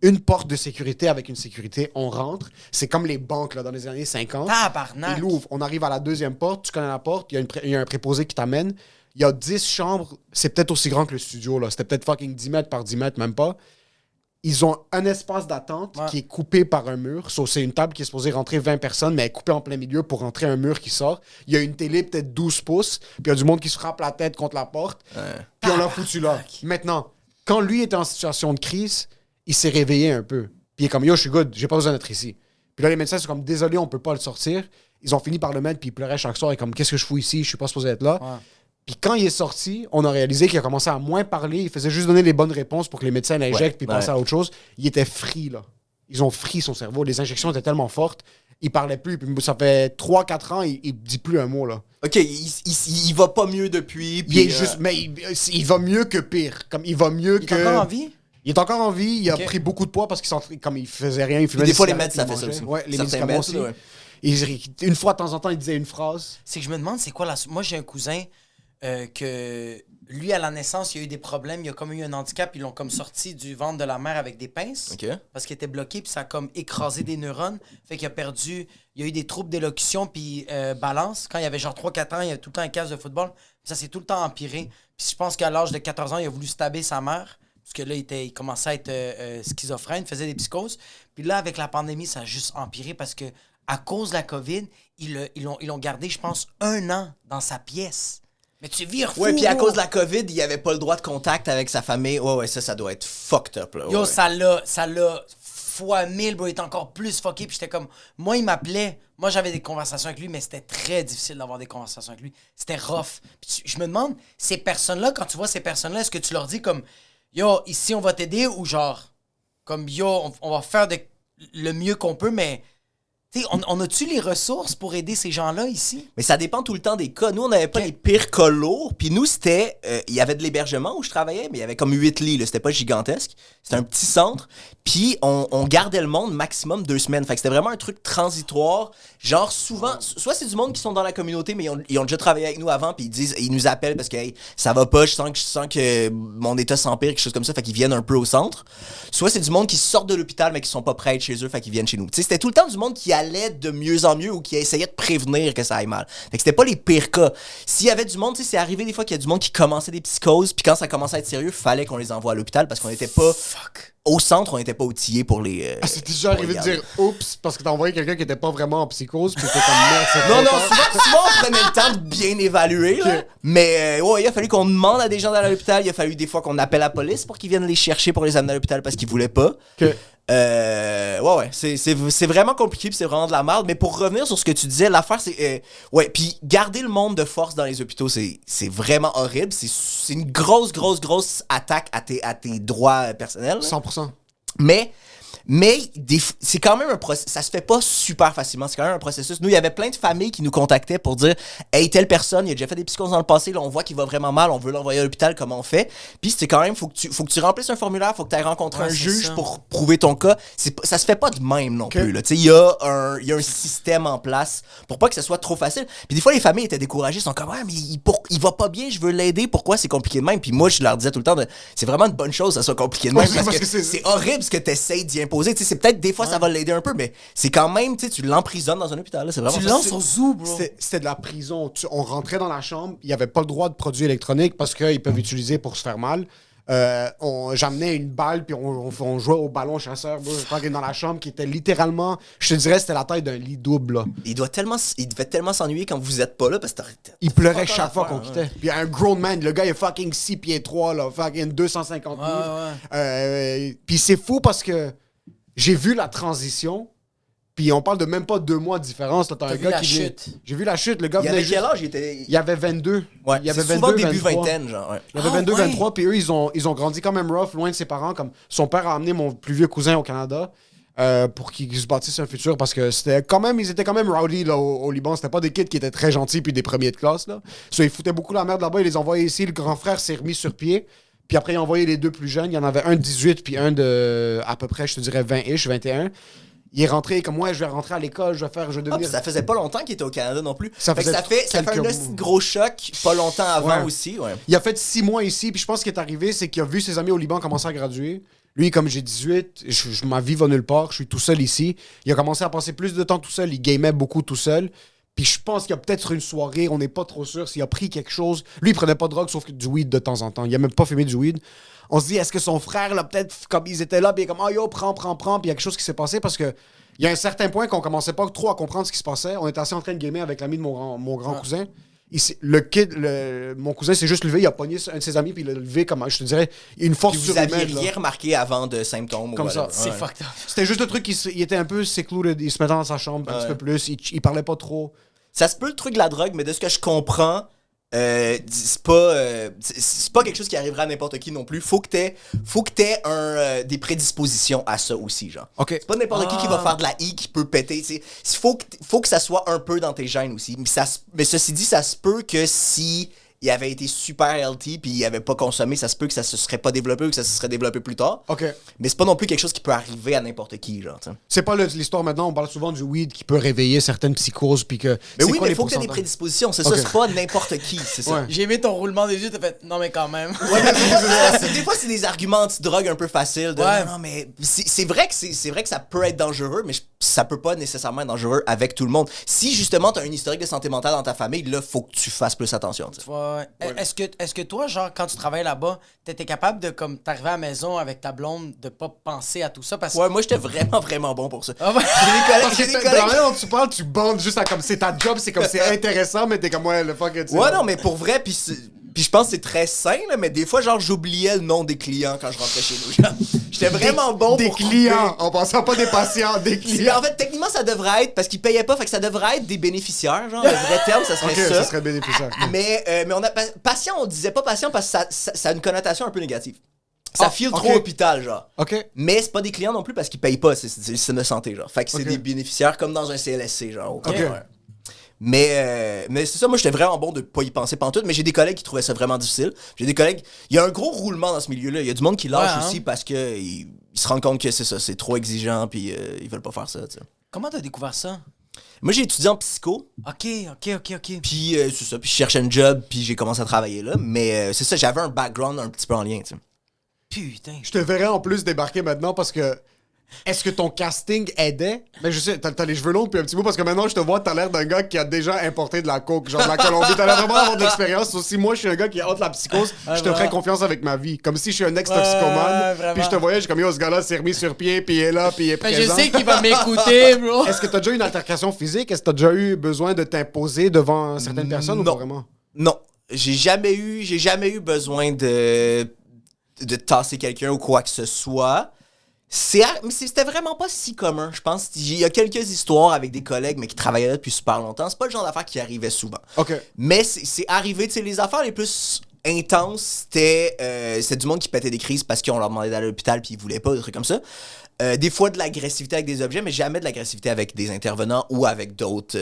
une porte de sécurité avec une sécurité. On rentre. C'est comme les banques, là, dans les années 50. Tabarnak. Il ouvre. On arrive à la deuxième porte. Tu connais la porte. Il y a un préposé qui t'amène. Il y a 10 chambres. C'est peut-être aussi grand que le studio, là. C'était peut-être fucking 10 mètres par 10 mètres, même pas. Ils ont un espace d'attente qui est coupé par un mur. C'est une table qui est supposée rentrer 20 personnes, mais elle est coupée en plein milieu pour rentrer un mur qui sort. Il y a une télé, peut-être 12 pouces, puis il y a du monde qui se frappe la tête contre la porte. Puis on l'a foutu là. Maintenant, quand lui était en situation de crise, il s'est réveillé un peu. Puis il est comme, yo, je suis good, j'ai pas besoin d'être ici. Puis là, les médecins sont comme, désolé, on peut pas le sortir. Ils ont fini par le mettre, puis il pleurait chaque soir. Et comme, qu'est-ce que je fous ici? Je suis pas supposé être là. Ouais. Puis quand il est sorti, on a réalisé qu'il a commencé à moins parler. Il faisait juste donner les bonnes réponses pour que les médecins l'injectent puis passer à autre chose. Il était free, là. Ils ont free son cerveau. Les injections étaient tellement fortes. Il parlait plus. Puis ça fait 3-4 ans, il dit plus un mot, là. Ok, il va pas mieux depuis. Il est juste... Mais il va mieux que pire. Comme il va mieux que... Il est encore en vie? Il est encore en vie. Il a pris beaucoup de poids parce qu'il faisait rien. Il fumait Des fois, les cigarettes, meds, ça il fait ça mangeait. aussi. Ouais, les Certains médicaments meds, aussi. ouais. Une fois de temps en temps, il disait une phrase. C'est que je me demande, c'est quoi la... Moi, j'ai un cousin que lui, à la naissance, il a eu des problèmes. Il a comme eu un handicap. Ils l'ont comme sorti du ventre de la mère avec des pinces. Ok. Parce qu'il était bloqué, puis ça a comme écrasé des neurones. Fait qu'il a perdu... Il a eu des troubles d'élocution puis balance. Quand il avait genre 3-4 ans, il avait tout le temps un casque de football. Puis ça s'est tout le temps empiré. Puis je pense qu'à l'âge de 14 ans, il a voulu stabber sa mère. Parce que là, il commençait à être schizophrène, faisait des psychoses. Puis là, avec la pandémie, ça a juste empiré parce que à cause de la COVID, ils l'ont gardé, je pense, 1 an dans sa pièce. Mais tu vires fou. Ouais, puis à gros. cause de la COVID, il avait pas le droit de contact avec sa famille. Ouais, ça doit être fucked up, là. Yo, ouais. ça l'a fois 1000, bro. Il était encore plus fucké. Puis j'étais comme... Moi, il m'appelait. Moi, j'avais des conversations avec lui, mais c'était très difficile d'avoir des conversations avec lui. C'était rough. Puis je me demande, ces personnes-là, quand tu vois ces personnes-là, est-ce que tu leur dis comme... Yo, ici, on va t'aider ou genre... Comme, yo, on va faire le mieux qu'on peut, mais... T'sais, on a-tu les ressources pour aider ces gens-là ici? Mais ça dépend tout le temps des cas. Nous, on n'avait pas les pires cas lourds. Puis nous, c'était... Il y avait de l'hébergement où je travaillais, mais il y avait comme 8 lits. Là. C'était pas gigantesque. C'était un petit centre. Puis on gardait le monde maximum 2 semaines. Fait que c'était vraiment un truc transitoire. Genre, souvent... Soit c'est du monde qui sont dans la communauté, mais ils ont déjà travaillé avec nous avant. Puis ils nous appellent parce que hey, ça va pas. Je sens que mon état s'empire, quelque chose comme ça. Fait qu'ils viennent un peu au centre. Soit c'est du monde qui sort de l'hôpital, mais qui sont pas prêts à être chez eux. Fait qu'ils viennent chez nous. Tu sais, c'était tout le temps du monde qui allait de mieux en mieux ou qui essayait de prévenir que ça aille mal. Fait que c'était pas les pires cas. S'il y avait du monde, tu sais, c'est arrivé des fois qu'il y a du monde qui commençait des psychoses, puis quand ça commençait à être sérieux, fallait qu'on les envoie à l'hôpital parce qu'on était pas... Au centre, on était pas outillés pour les... C'est déjà pour les arrivé de garder. dire oups parce que t'as envoyé quelqu'un qui était pas vraiment en psychose puis t'es comme merde, c'est Non, trop non, tard. souvent on prenait le temps de bien évaluer, là. Ok. Mais ouais, il a fallu qu'on demande à des gens d'aller à l'hôpital. Il a fallu des fois qu'on appelle la police pour qu'ils viennent les chercher pour les amener à l'hôpital parce qu'ils voulaient pas. Ok. Ouais, c'est vraiment compliqué puis c'est vraiment de la merde. Mais pour revenir sur ce que tu disais, l'affaire c'est... ouais, puis garder le monde de force dans les hôpitaux, c'est vraiment horrible. C'est une grosse attaque à tes droits personnels. là. 100%. Mais c'est quand même un processus. Ça se fait pas super facilement. C'est quand même un processus. Nous, il y avait plein de familles qui nous contactaient pour dire hey, telle personne, il a déjà fait des psychoses dans le passé. Là, on voit qu'il va vraiment mal. On veut l'envoyer à l'hôpital. Comment on fait? Puis, c'est quand même, faut que tu remplisses un formulaire. Faut que tu ailles rencontrer Ouais, un c'est juge ça. pour prouver ton cas. Ça se fait pas de même non plus. Là. Tu sais, il y a un système en place pour pas que ce soit trop facile. Puis, des fois, les familles étaient découragées. Ils sont comme ouais, mais il va pas bien. Je veux l'aider. Pourquoi c'est compliqué de même? Puis, moi, je leur disais tout le temps c'est vraiment une bonne chose que ça soit compliqué de même Ouais, parce que c'est horrible ce que tu essaies d'y imposer. Tu sais, c'est peut-être des fois, ça va l'aider un peu, mais c'est quand même, tu l'emprisonnes dans un hôpital. Là, c'est vraiment Tu ça. lances au zoo, bro. C'était de la prison. On rentrait dans la chambre, il n'y avait pas le droit de produits électroniques parce qu'ils peuvent utiliser pour se faire mal. J'amenais une balle, puis on jouait au ballon chasseur, bro, dans la chambre, qui était littéralement, je te dirais, c'était la taille d'un lit double, là. Il devait tellement s'ennuyer quand vous êtes pas là, parce que Il pleurait chaque fois qu'on quittait. Puis un grown man, le gars, il est fucking 6 pieds 3, là, fucking 250 livres. Puis c'est fou parce que j'ai vu la transition. Puis on parle de même pas 2 mois de différence. T'as un vu gars la qui chute. J'ai vu la chute. Le gars Il venait avait quel âge? Il avait 22. Ouais, il avait c'est souvent début 23. vingtaine, genre. Ouais. Il avait 22, 23. Puis eux, ils ont grandi quand même rough, loin de ses parents. Comme son père a amené mon plus vieux cousin au Canada pour qu'il se bâtisse un futur. Parce que ils étaient quand même rowdy là, au Liban. C'était pas des kids qui étaient très gentils puis des premiers de classe. Là. So, ils foutaient beaucoup la merde là-bas. Ils les envoyaient ici. Le grand frère s'est remis sur pied. Puis après, ils ont envoyé les 2 plus jeunes. Il y en avait un de 18 puis un de à peu près, je te dirais, 20-ish, 21. Il est rentré comme moi, je vais rentrer à l'école, je vais devenir. Ça faisait pas longtemps qu'il était au Canada non plus. Ça fait un quelques gros choc pas longtemps avant aussi. Ouais. Il a fait 6 mois ici, puis je pense ce qui est arrivé, c'est qu'il a vu ses amis au Liban commencer à graduer. Lui, comme j'ai 18, ma vie va nulle part, je suis tout seul ici. Il a commencé à passer plus de temps tout seul, il gamait beaucoup tout seul. Puis je pense qu'il y a peut-être une soirée, on n'est pas trop sûr s'il a pris quelque chose. Lui, il prenait pas de drogue, sauf que du weed de temps en temps. Il a même pas fumé du weed. On se dit, est-ce que son frère, là, peut-être, comme ils étaient là, puis il est comme, yo, prends. Puis il y a quelque chose qui s'est passé parce que il y a un certain point qu'on commençait pas trop à comprendre ce qui se passait. On était assis en train de gamer avec l'ami de mon grand cousin. Mon cousin s'est juste levé, il a pogné un de ses amis, puis il l'a levé comme, je te dirais, une force Puis vous surhumaine. aviez rien remarqué avant de symptômes. Comme ça. C'est fucked up. C'était juste le truc, il était un peu secluded, il se mettait dans sa chambre un petit peu plus, il parlait pas trop. Ça se peut le truc de la drogue, mais de ce que je comprends, c'est pas quelque chose qui arrivera à n'importe qui non plus. Faut que t'aies des prédispositions à ça aussi, genre. OK. C'est pas n'importe qui va faire de la I qui peut péter. Faut que ça soit un peu dans tes gènes aussi. Mais ceci dit, ça se peut que si il avait été super healthy puis il avait pas consommé, ça se peut que ça se serait pas développé ou que ça se serait développé plus tard. OK. Mais c'est pas non plus quelque chose qui peut arriver à n'importe qui, genre, t'sais. C'est pas l'histoire maintenant, on parle souvent du weed qui peut réveiller certaines psychoses, puis que... Mais oui, mais il faut que t'aies des prédispositions, c'est ça, c'est pas n'importe qui, c'est ça. Ouais. J'ai aimé ton roulement des yeux, t'as fait non, mais quand même. Ouais, mais des fois, c'est des arguments anti-drogue un peu faciles. Non, mais c'est vrai que ça peut être dangereux, mais ça peut pas nécessairement être dangereux avec tout le monde. Si justement t'as un historique de santé mentale dans ta famille, là, faut que tu fasses plus attention. T'sais. Ouais. Est-ce que toi, genre, quand tu travaillais là-bas, t'étais capable de, comme, t'arriver à la maison avec ta blonde, de pas penser à tout ça? Parce que... Ouais, moi, j'étais vraiment, vraiment bon pour ça. Ah ouais. J'ai des Dans collègues. la manière dont tu parles, tu bandes juste à comme c'est ta job, c'est comme c'est intéressant, mais t'es comme ouais, le fuck. Ouais, non, mais pour vrai, puis je pense que c'est très sain, là, mais des fois, genre, j'oubliais le nom des clients quand je rentrais chez nous. Genre, j'étais vraiment bon des pour clients. On pensait pas des patients, des clients. En fait, techniquement, ça devrait être, parce qu'ils payaient pas, fait que ça devrait être des bénéficiaires, genre, le vrai terme, ça serait Ok, ça. ça serait bénéficiaire. Mais on a patient, on disait pas patient parce que ça a une connotation un peu négative. Ça file ok. trop hôpital, genre. OK. Mais c'est pas des clients non plus parce qu'ils payent pas, c'est le système de santé, genre. Fait que c'est des bénéficiaires comme dans un CLSC, genre. Ok. Ouais. Mais c'est ça, moi j'étais vraiment bon de pas y penser pantoute, mais j'ai des collègues qui trouvaient ça vraiment difficile. J'ai des collègues, il y a un gros roulement dans ce milieu-là. Il y a du monde qui lâche aussi parce que ils se rendent compte que c'est ça, c'est trop exigeant puis ils veulent pas faire ça, tu sais. Comment t'as découvert ça? Moi j'ai étudié en psycho. OK. Puis c'est ça, puis je cherchais un job, puis j'ai commencé à travailler là. Mais c'est ça, j'avais un background un petit peu en lien, tu sais. Putain. Je te verrais en plus débarquer maintenant parce que. Est-ce que ton casting aidait? Mais je sais, t'as les cheveux longs puis un petit bout parce que maintenant je te vois, t'as l'air d'un gars qui a déjà importé de la coke, genre de la Colombie. T'as l'air vraiment d'avoir de l'expérience. Aussi, moi, je suis un gars qui a hâte la psychose. Je te ferais confiance avec ma vie. Comme si je suis un ex-toxicomane. Puis je te voyais, je suis comme, yo, ce gars-là s'est remis sur pied, puis il est là, puis il est Mais présent. je sais qu'il va m'écouter, bro. Est-ce que t'as déjà eu une altercation physique? Est-ce que t'as déjà eu besoin de t'imposer devant certaines personnes ou pas vraiment? Non, j'ai jamais eu besoin de tasser quelqu'un ou quoi que ce soit. Mais c'était vraiment pas si commun, je pense. Il y a quelques histoires avec des collègues, mais qui travaillaient là depuis super longtemps. C'est pas le genre d'affaires qui arrivait souvent. OK. Mais c'est arrivé, tu sais, les affaires les plus intenses, c'était du monde qui pétait des crises parce qu'on leur demandait d'aller à l'hôpital puis ils voulaient pas, des trucs comme ça. Des fois de l'agressivité avec des objets, mais jamais de l'agressivité avec des intervenants ou avec d'autres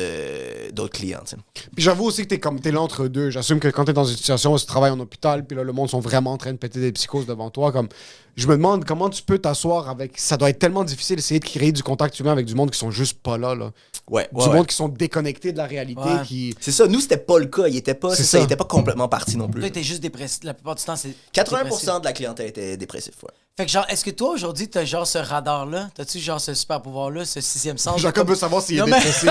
clients, tu sais. Puis j'avoue aussi que t'es l'entre-deux. J'assume que quand t'es dans une situation où tu travailles en hôpital, puis là, le monde sont vraiment en train de péter des psychoses devant toi, comme... Je me demande comment tu peux t'asseoir avec... Ça doit être tellement difficile d'essayer de créer du contact humain avec du monde qui sont juste pas là, là. Ouais. Du monde qui sont déconnectés de la réalité, Ouais. qui... C'est ça, nous, c'était pas le cas. Il était pas, C'est c'est ça, ça. il était pas complètement parti non plus. Toi, t'es juste dépressif. La plupart du temps, c'est... 80% de la clientèle était dépressif, ouais. Fait que genre, est-ce que toi, aujourd'hui, t'as genre ce radar-là? T'as-tu genre ce super-pouvoir-là, ce sixième sens? Jacob veut savoir s'il est Non, mais- dépressif.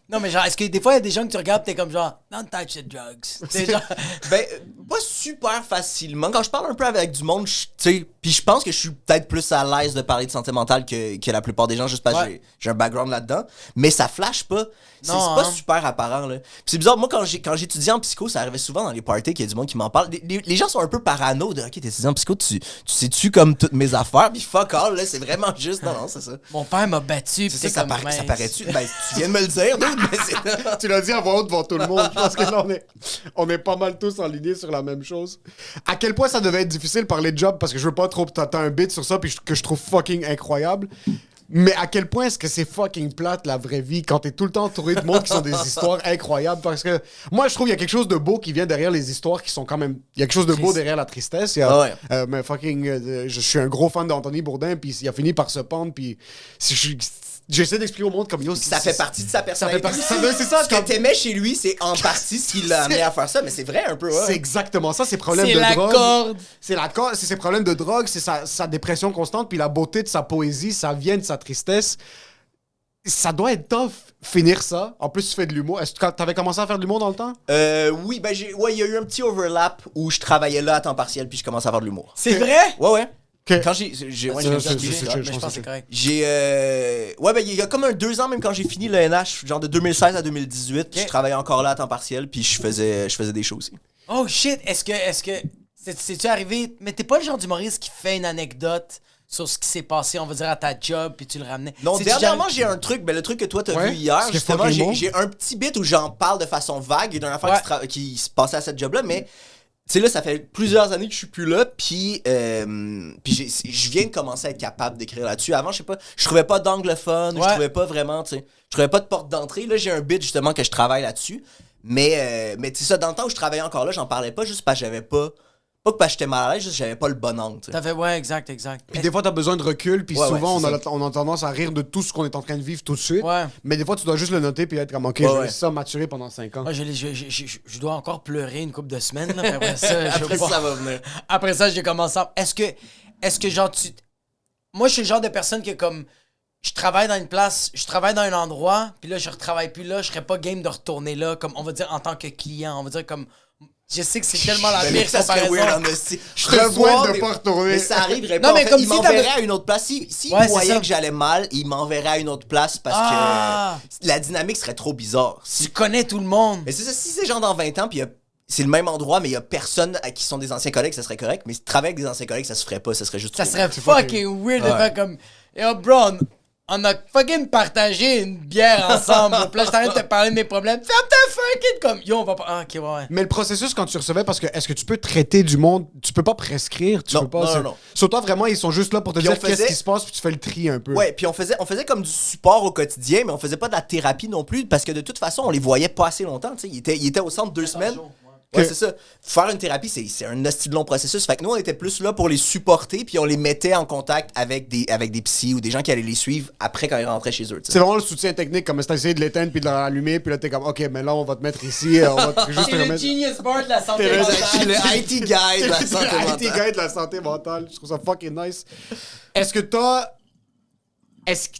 Non, mais genre, est-ce que des fois, il y a des gens que tu regardes, t'es comme genre, don't touch the drugs. T'es genre... Ben, pas super facilement. Quand je parle un peu avec du monde, tu sais, puis je pense que je suis peut-être plus à l'aise de parler de santé mentale que la plupart des gens, juste parce que Ouais. j'ai un background là-dedans. Mais ça flash pas. C'est Non, pas hein. super apparent, là. Puis c'est bizarre, moi, quand j'étudiais en psycho, ça arrivait souvent dans les parties qu'il y a du monde qui m'en parle. Les gens sont un peu parano de, OK, t'es étudiant en psycho, tu sais-tu comme toutes mes affaires? Puis fuck all, là, c'est vraiment juste. Non, c'est ça. Mon père m'a battu, pis C'est t'es ça, comme, ça mince. paraît-tu? Ben, tu viens de me le dire, dude, mais c'est... Tu l'as dit à voix haute devant tout le monde. Je pense que là, on est pas mal tous alignés sur la même chose. À quel point ça devait être difficile de parler de job, parce que je veux pas trop t'as un bit sur ça, puis que je trouve fucking incroyable. Mais à quel point est-ce que c'est fucking plate la vraie vie quand t'es tout le temps entouré de monde qui sont des histoires incroyables? Parce que moi, je trouve qu'il y a quelque chose de beau qui vient derrière les histoires qui sont quand même. Il y a quelque chose de beau derrière la tristesse. Il y a, Ah ouais. mais fucking. Je suis un gros fan d'Anthony Bourdain, puis il a fini par se pendre, puis j'essaie d'expliquer au monde comme yo. Ça fait partie de sa personnalité. C'est ça, Ce que t'aimais chez lui, c'est en partie ce qui l'a amené à faire ça, mais c'est vrai un peu, ouais. C'est exactement ça, ses problèmes C'est de la drogue. corde. C'est la corde, c'est ses problèmes de drogue, c'est sa dépression constante, puis la beauté de sa poésie, ça vient de sa tristesse. Ça doit être tough, finir ça. En plus, tu fais de l'humour. Est-ce que t'avais commencé à faire de l'humour dans le temps? Oui, ben il y a eu un petit overlap où je travaillais là à temps partiel puis je commençais à faire de l'humour. C'est vrai? Ouais. Ok. Quand j'ai ouais, C'est- j'ai- c'est- j'ai- c'est- Mais je je pense que c'est correct. j'ai ouais, ben il y a comme 2 ans même quand j'ai fini le NH, genre de 2016 à 2018, je travaillais encore là à temps partiel puis je faisais des shows aussi. Oh shit, est-ce que c'est-tu arrivé? Mais t'es pas le genre d'humoriste qui fait une anecdote sur ce qui s'est passé, on va dire, à ta job, puis tu le ramenais. Non, C'est-tu dernièrement, jamais- j'ai un truc, ben le truc que toi t'as Ouais, vu hier, ce qui est justement, fucking bon. j'ai un petit bit où j'en parle de façon vague d'une affaire qui se passait à cette job-là, mais tu sais là, ça fait plusieurs années que je suis plus là, puis je viens de commencer à être capable d'écrire là-dessus. Avant, je sais pas, je trouvais pas d'anglophone, je Ouais. trouvais pas vraiment, tu sais, je trouvais pas de porte d'entrée. Là, j'ai un bit justement que je travaille là-dessus, mais tu sais ça, dans le temps où je travaillais encore là, j'en parlais pas juste parce que j'avais pas que j'étais mal à l'aise, juste j'avais pas le bon angle, tu sais. T'as fait, ouais, exact. Puis des fois, t'as besoin de recul, puis Ouais, souvent, ouais, on a tendance à rire de tout ce qu'on est en train de vivre tout de suite. Ouais. Mais des fois, tu dois juste le noter, puis être comme, OK, Ouais, je ouais. vais ça maturer pendant 5 ans. Moi, je dois encore pleurer une couple de semaines, là, puis après ça, je Après vais ça va venir. Après ça, j'ai commencé à... Est-ce que genre tu... Moi, je suis le genre de personne qui est comme... Je travaille dans une place, je travaille dans un endroit, puis là, je retravaille plus là, je serais pas game de retourner là, comme on va dire en tant que client, on va dire comme... Je sais que c'est tellement la Ben, pire mec, ça serait comparaison. weird en esti. Je te revois souhaite de des- pas retourner. Mais ça arriverait Non, pas. mais En fait, comme il si m'enverrait t'avais- à une autre place. S'il Ouais, c'est voyait ça. que j'allais mal, il m'enverrait à une autre place parce Ah. que la dynamique serait trop bizarre. Tu connais tout le monde. Mais c'est ça, si c'est genre dans 20 ans, puis c'est le même endroit, mais il y a personne à qui sont des anciens collègues, ça serait correct. Mais travailler avec des anciens collègues, ça se ferait pas, ça serait juste Ça trop serait weird. fucking weird de faire comme... Yo, bro, on a fucking partagé une bière ensemble. Puis là, je t'arrête de te parler de mes problèmes. Ferme ta fucking comme... Yo, on va pas... Ah, ok, ouais. Mais le processus, quand tu recevais, parce que est-ce que tu peux traiter du monde? Tu peux pas prescrire, tu Non, peux pas. non, c'est- non. Sur toi, vraiment, ils sont juste là pour te Puis dire on faisait- qu'est-ce qui se passe, puis tu fais le tri un peu. Ouais, puis on faisait comme du support au quotidien, mais on faisait pas de la thérapie non plus, parce que de toute façon, on les voyait pas assez longtemps. Tu sais, ils étaient au centre 2 semaines. Ouais, Ok. c'est ça. Faire une thérapie, c'est un hostie de long processus. Fait que nous, on était plus là pour les supporter, puis on les mettait en contact avec des psys ou des gens qui allaient les suivre après quand ils rentraient chez eux. Tu sais. C'est vraiment le soutien technique, comme si t'as essayé de l'éteindre puis de l'allumer, puis là, t'es comme, OK, mais là, on va te mettre ici, on va juste te C'est le remettre. genius bar de la santé T'es le- mentale. Je suis le IT guy de la santé IT mentale. guy de la santé mentale. Je trouve ça fucking nice. Est-ce que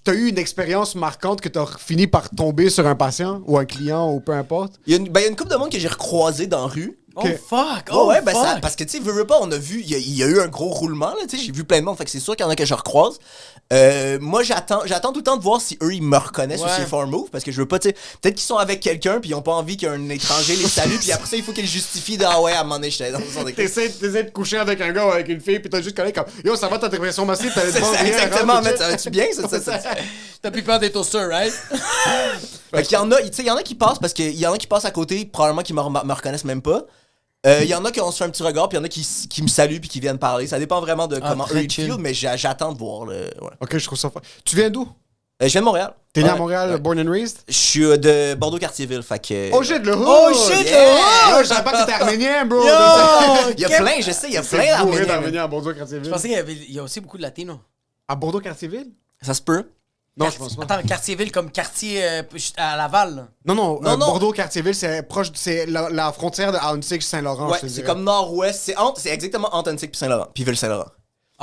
t'as eu une expérience marquante que t'as fini par tomber sur un patient ou un client ou peu importe? Il y a une couple de monde que j'ai recroisé dans la rue. Oh fuck, Oh, ouais, fuck. parce que tu sais, veux pas, on a vu, il y a eu un gros roulement, là, tu sais, j'ai vu plein de monde, fait que c'est sûr qu'il y en a que je recroise. Moi, j'attends tout le temps de voir si eux, ils me reconnaissent ou Ouais. s'ils font un move, parce que je veux pas, tu sais, peut-être qu'ils sont avec quelqu'un, puis ils ont pas envie qu'un étranger les salue, puis après ça, il faut qu'ils justifient de, ah ouais, à un moment donné, j'étais dans le centre de crise. T'essaies de coucher avec un gars ou avec une fille, puis t'as juste collé comme, yo, ça va ta dépression massive, t'allais te C'est prendre ça, rien, exactement, rentre, mais shit. ça va-tu bien, ça? T'as plus peur des toasters, right? Fait qu'il y en a, tu sais, il y en a qui passent, parce qu'il y en a qui passent à côté, probablement qui me reconnaissent même pas. Il y en a qui on se fait un petit regard, puis il y en a qui me saluent puis qui viennent parler. Ça dépend vraiment de comment très eux ils chill. feel, mais j'attends de voir. Ouais. Ok, je trouve ça fun. Tu viens d'où? Je viens de Montréal. T'es né à Ouais. Montréal, Ouais. born and raised? Je suis de Bordeaux-Cartierville, fait que... Oh shit, le hood! Oh shit, Yeah! le hood! Yo, je savais pas que t'étais arménien, bro! Yo! Il y a plein, je sais, il y a plein C'est bourré d'Arméniens. d'arméniens à Bordeaux-Cartierville. Je pensais qu'il y a aussi beaucoup de latinos. À Bordeaux-Cartierville? Ça se peut. Non, je pense pas. Attends, Cartierville comme quartier à Laval, là. Non, Non, non. Bordeaux-Cartierville, c'est proche, c'est la frontière de Ahuntsic-Saint-Laurent, Ouais, je te c'est dirais. comme nord-ouest. C'est exactement entre Antique puis Saint-Laurent. Puis Ville-Saint-Laurent.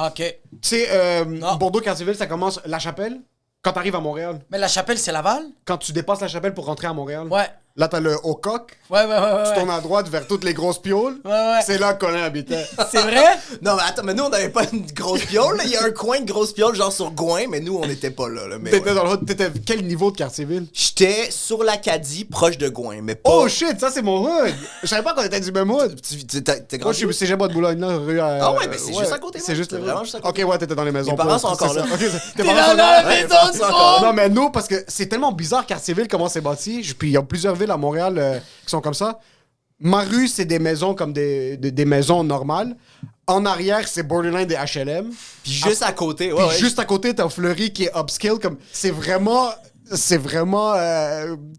OK. Tu sais, Bordeaux-Cartierville, ça commence La Chapelle. Quand t'arrives à Montréal. Mais la chapelle, c'est Laval? Quand tu dépasses La Chapelle pour rentrer à Montréal. Ouais. Là, t'as le Haut-Coq. Ouais. Tu tournes à droite vers toutes les grosses pioles. Ouais. C'est là que Colin habitait. C'est vrai? Non, mais attends, mais nous, on n'avait pas une grosse piole. Là. Il y a un coin de grosse piole, genre sur Gouin, mais nous, on n'était pas là. Mais T'étais ouais. dans le hood. T'étais quel niveau de Cartierville? J'étais sur l'Acadie, proche de Gouin, mais pas... Oh shit, ça c'est mon hood. Je savais pas qu'on était du même hood. T'es grand. Moi, je suis cégep de Boulogne, là, rue à... Ah ouais, mais c'est juste à côté, C'est moi. juste C'est là. vraiment juste à côté. Ok, ouais, t'étais dans les maisons. Mes parents pauvres, sont encore c'est là. ça. Ok, tes T'es parents dans sont là. la Ouais, maison parents du sont encore monde! Non, mais nous, parce que c'est tellement bizarre, Cartierville, comment c'est bâti. Puis il y a plusieurs villes à Montréal qui sont comme ça. Ma rue, c'est des maisons comme des maisons normales. En arrière, c'est borderline des HLM. Puis juste à côté, Puis ouais. juste à côté, t'as Fleury qui est upscale. Comme, c'est vraiment...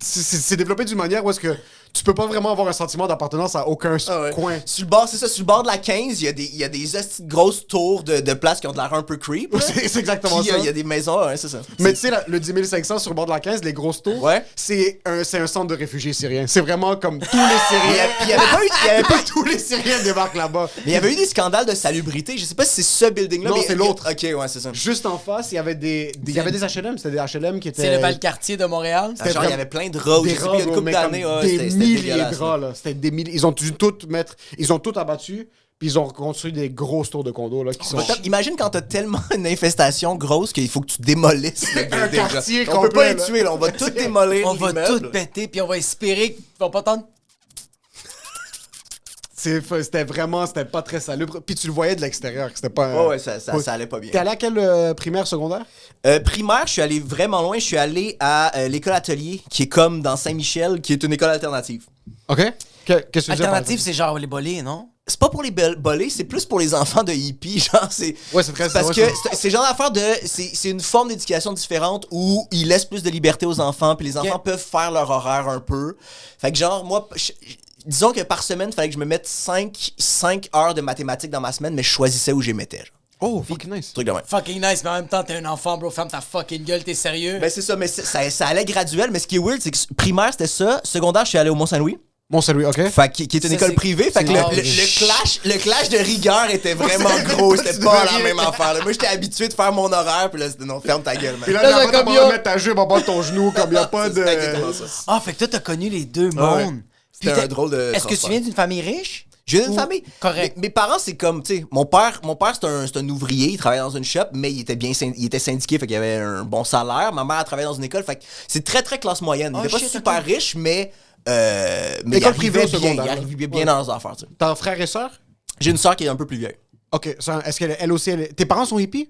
C'est développé d'une manière où est-ce que tu peux pas vraiment avoir un sentiment d'appartenance à aucun Ah ouais. coin. Sur le bord, c'est ça, sur le bord de la 15, il y a des hosties de grosses tours de places qui ont de l'air un peu creep. là. C'est exactement Puis ça. il y a des maisons, ouais, c'est ça. Mais tu sais, le 10 500 sur le bord de la 15, les grosses tours, Ouais. c'est un centre de réfugiés syriens. C'est vraiment comme tous les Syriens. Puis il y avait pas eu, il y avait pas- Tous les Syriens débarquent là-bas. mais il y avait eu des scandales de salubrité. Je sais pas si c'est ce building-là. Non, mais c'est l'autre. Ok, ouais, c'est ça. Juste en face, il y avait des HLM. C'était des HLM qui étaient... C'est le Valcartier de Montréal? Ah, genre, il y avait plein de draps. Des Je sais plus, il y a une robes, couple mais d'années. comme ouais, des c'était milliers de dégueulasse, là. draps, là. C'était des milliers. Ils ont dû tout mettre... Ils ont tout abattu, puis ils ont construit des grosses tours de condos, là, qui sont... Imagine quand t'as tellement une infestation grosse qu'il faut que tu démolisses le building, là. quartier On peut pas complet, les là. tuer, là. On va tout démolir. On va l'immeuble. tout péter, puis on va espérer qu'ils vont pas tendre. C'était pas très salubre. Puis tu le voyais de l'extérieur, que c'était pas... Ouais, ça allait pas bien. T'es allé à quelle primaire, secondaire? Primaire, je suis allé vraiment loin. Je suis allé à l'école Atelier, qui est comme dans Saint-Michel, qui est une école alternative. OK. Qu'est-ce que tu veux dire par Alternative, c'est genre les bolés, non? C'est pas pour les bolés, c'est plus pour les enfants de hippies, genre c'est... Ouais, c'est très... Parce ouais, que c'est le genre d'affaire de... C'est une forme d'éducation différente où ils laissent plus de liberté aux enfants, puis les enfants peuvent faire leur horaire un peu. Fait que genre, moi... disons que par semaine, il fallait que je me mette 5 heures de mathématiques dans ma semaine, mais je choisissais où je les mettais, genre. Oh, fucking nice. Truc de même. Fucking nice, mais en même temps, t'es un enfant, bro. Ferme ta fucking gueule, t'es sérieux? Ben c'est ça, mais ça allait graduel, mais ce qui est weird, c'est que primaire, c'était ça. Secondaire, je suis allé au Mont-Saint-Louis. Bon, salut, OK. Fait qui est une Ça, école c'est- privée. Fait que c'est- le clash de rigueur était vraiment gros. C'était pas la même affaire. Là. Moi, j'étais habitué de faire mon horaire, puis là, c'était non, ferme ta gueule, man. Puis là, Là, t'as j'ai pas comme de yo. mettre ta jupe en bas de ton genou, comme y a pas de... C'est exactement ça. Ah, fait que toi, t'as connu les deux Ah ouais. mondes. C'était Puis un drôle de Est-ce que tu transfert. viens d'une famille riche? Je viens d'une Ou- famille. Correct. Mes parents, c'est comme, tu sais, mon père c'est un ouvrier, il travaillait dans une shop, mais il était syndiqué, fait qu'il avait un bon salaire. Ma mère, elle travaillait dans une école, fait que c'est très, très classe moyenne. Il Oh, était pas shit, super ok. riche, mais il École privée arrivait au bien, secondaire, il là. arrivait bien dans leurs affaires, tu sais. T'as un frère et sœur? J'ai une soeur qui est un peu plus vieille. OK. Est-ce qu'elle aussi... Tes parents sont hippies?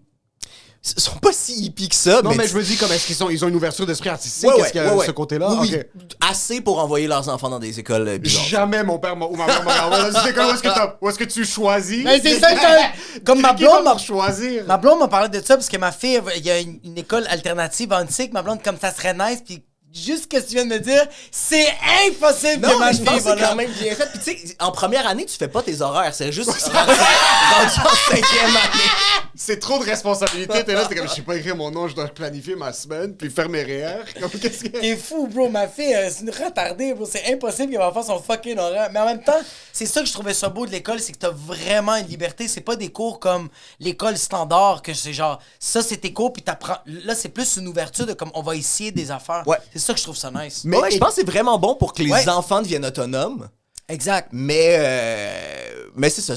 Ils sont pas si hippies que ça, Non, mais je tu- me dis, comme, est-ce qu'ils ont une ouverture d'esprit artistique? Ouais, Est-ce qu'il y a ouais, ouais. ce côté-là? Oui, OK. oui. Assez pour envoyer leurs enfants dans des écoles bizarres. Jamais mon père ou ma mère m'a envoyé dans une école où est-ce que tu choisis? Mais c'est ça que comme ma Qui va blonde m'a pour choisir? Ma blonde m'a parlé de ça parce que ma fille, il y a une école alternative en antique. Ma blonde, comme ça serait nice, puis juste ce que tu viens de me dire, c'est impossible que Non, ma mais je fille pense que va c'est là. quand même bien fait. Puis tu sais, en première année, tu fais pas tes horaires. C'est juste rendu en 5e année. C'est trop de responsabilité. T'es là, t'es comme, je sais pas écrire mon nom, je dois planifier ma semaine, puis faire mes REER. Comme, qu'est-ce que... T'es fou, bro. Ma fille, c'est une retardée, bro. C'est impossible qu'elle va faire son fucking horaire. Mais en même temps, c'est ça que je trouvais ça beau de l'école, c'est que t'as vraiment une liberté. C'est pas des cours comme l'école standard, que c'est genre, ça c'est tes cours, puis t'apprends. Là, c'est plus une ouverture de comme, on va essayer des affaires. Ouais. C'est ça que je trouve ça nice. Mais- Ouais, je pense que c'est vraiment bon pour que les Ouais. enfants deviennent autonomes. Exact. Mais c'est ça,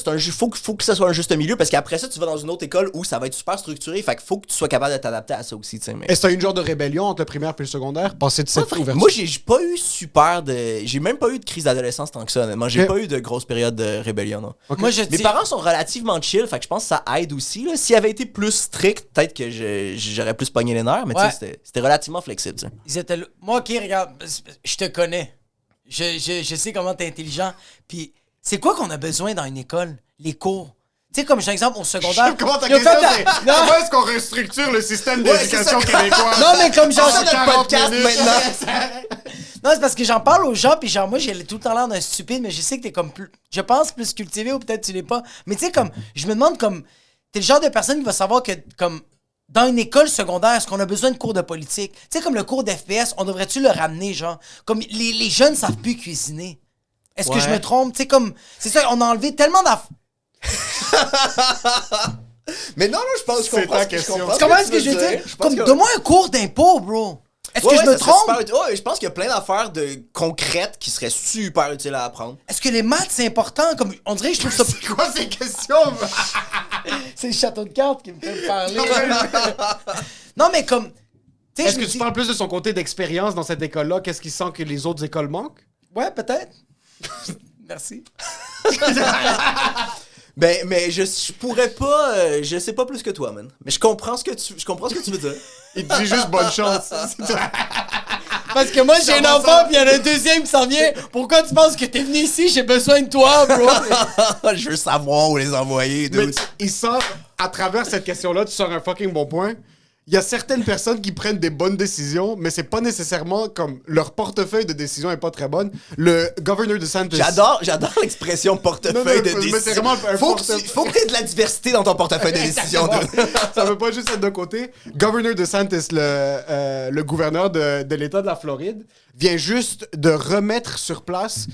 faut que ça soit un juste milieu parce qu'après ça, tu vas dans une autre école où ça va être super structuré. Fait qu'il faut que tu sois capable de t'adapter à ça aussi, tu sais. Mais... Est-ce que t'as eu une genre de rébellion entre le primaire et le secondaire? Passer de cette ouverture? Moi, j'ai pas eu j'ai même pas eu de crise d'adolescence tant que ça, honnêtement. J'ai Ok. pas eu de grosse période de rébellion, non. Moi, je Mes dis. parents sont relativement chill, fait que je pense que ça aide aussi. Là. S'ils avaient été plus stricts, peut-être que j'aurais plus pogné les nerfs, mais Ouais. tu sais, c'était relativement flexible, tu sais. Ils étaient là. Moi, ok, regarde, je te connais. Je sais comment t'es intelligent. Puis, c'est quoi qu'on a besoin dans une école? Les cours. Tu sais, comme j'ai un exemple au secondaire. Comment ta Yo, question, toi, c'est t'as- Non, comment est-ce qu'on restructure le système Ouais, d'éducation c'est ça. québécois? non, mais comme genre. C'est ça notre 40 podcast minutes. maintenant. Non, c'est parce que j'en parle aux gens, puis genre, moi, j'ai tout le temps l'air d'un stupide, mais je sais que t'es comme plus. Je pense plus cultivé ou peut-être tu l'es pas. Mais tu sais, comme. Je me demande, comme. T'es le genre de personne qui va savoir que, comme. Dans une école secondaire, est-ce qu'on a besoin de cours de politique? Tu sais, comme le cours d'FPS, on devrait-tu le ramener, genre? Comme les jeunes savent plus cuisiner. Est-ce que Ouais. je me trompe? Tu sais, comme. C'est ça, on a enlevé tellement d'affaires. Mais non, je pense que je C'est comprends ta ce que je question. comprends. Tu comprends ce que je veux dire? Je pense Comme, que- donne-moi un cours d'impôt, bro. Est-ce que je me ça serait trompe? ouais, je pense qu'il y a plein d'affaires concrètes qui seraient super utiles à apprendre. Est-ce que les maths, c'est important? Comme, on dirait que je trouve ça... C'est quoi ces questions? C'est le château de cartes qui me fait parler. Non, mais comme... tu sais, Est-ce je que me tu dis- parles plus de son côté d'expérience dans cette école-là? Qu'est-ce qu'il sent que les autres écoles manquent? Ouais, peut-être. Merci. Ben, mais je pourrais pas, je sais pas plus que toi, man. Mais je comprends ce que tu veux dire. Il te dit juste bonne chance. Parce que moi, j'ai un enfant, puis il y en a un deuxième qui s'en vient. Pourquoi tu penses que t'es venu ici? J'ai besoin de toi, bro. Je veux savoir où les envoyer, Mais dude. il sort, à travers cette question-là, tu sors un fucking bon point. Il y a certaines personnes qui prennent des bonnes décisions, mais c'est pas nécessairement comme leur portefeuille de décision est pas très bonne. Le governor de DeSantis. J'adore l'expression portefeuille Non, de mais c'est décision. vraiment un Faut que portefeuille. faut que t'aies de la diversité dans ton portefeuille de décision, dude. Ça veut pas juste être d'un côté. Governor DeSantis, le gouverneur de l'État de la Floride, vient juste de remettre sur place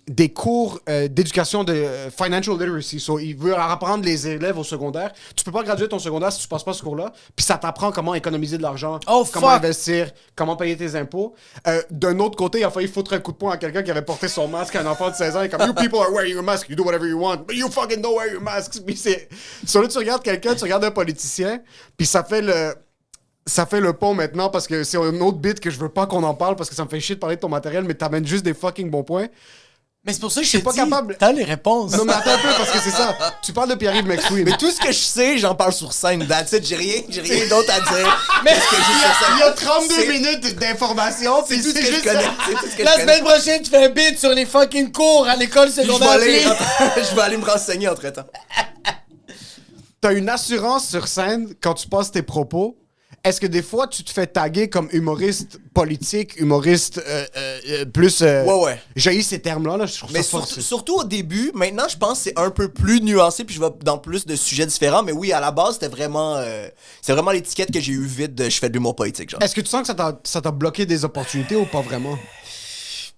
des cours d'éducation de financial literacy. So, il veut apprendre les élèves au secondaire. Tu peux pas graduer ton secondaire si tu passes pas ce cours-là. Puis ça t'apprend comment économiser de l'argent, Oh, comment fuck. investir, comment payer tes impôts. D'un autre côté, il a failli foutre un coup de poing à quelqu'un qui avait porté son masque à un enfant de 16 ans. Et comme, you people are wearing your mask, you do whatever you want, but you fucking don't wear your masks. Puis c'est... So là, tu regardes quelqu'un, tu regardes un politicien, puis ça fait le pont maintenant parce que c'est un autre bit que je veux pas qu'on en parle parce que ça me fait chier de parler de ton matériel, mais t'amènes juste des fucking bons points. Mais c'est pour ça que je suis suis pas capable. T'as les réponses. Non, mais attends un peu parce que c'est ça. Tu parles de Pierre-Yves McSween. Mais tout ce que je sais, j'en parle sur scène. That's it. J'ai rien d'autre à dire. Mais- Parce que juste sur scène. il y a 32 C'est- minutes d'informations, C'est puis tout ce c'est que je juste connais. ça. C'est tout ce que La je connais. semaine prochaine, tu fais un bid sur les fucking cours à l'école Puis je vais secondaire. aller, Please. je vais aller me renseigner entre-temps. T'as une assurance sur scène quand tu passes tes propos. Est-ce que des fois, tu te fais taguer comme humoriste politique, humoriste plus... Ouais. J'ai ces termes-là, là, je trouve Mais ça forcé. surtout au début, maintenant je pense que c'est un peu plus nuancé puis je vais dans plus de sujets différents. Mais oui, à la base, c'était vraiment l'étiquette que j'ai eu vite de je fais de l'humour politique. Genre. Est-ce que tu sens que ça t'a bloqué des opportunités ou pas vraiment?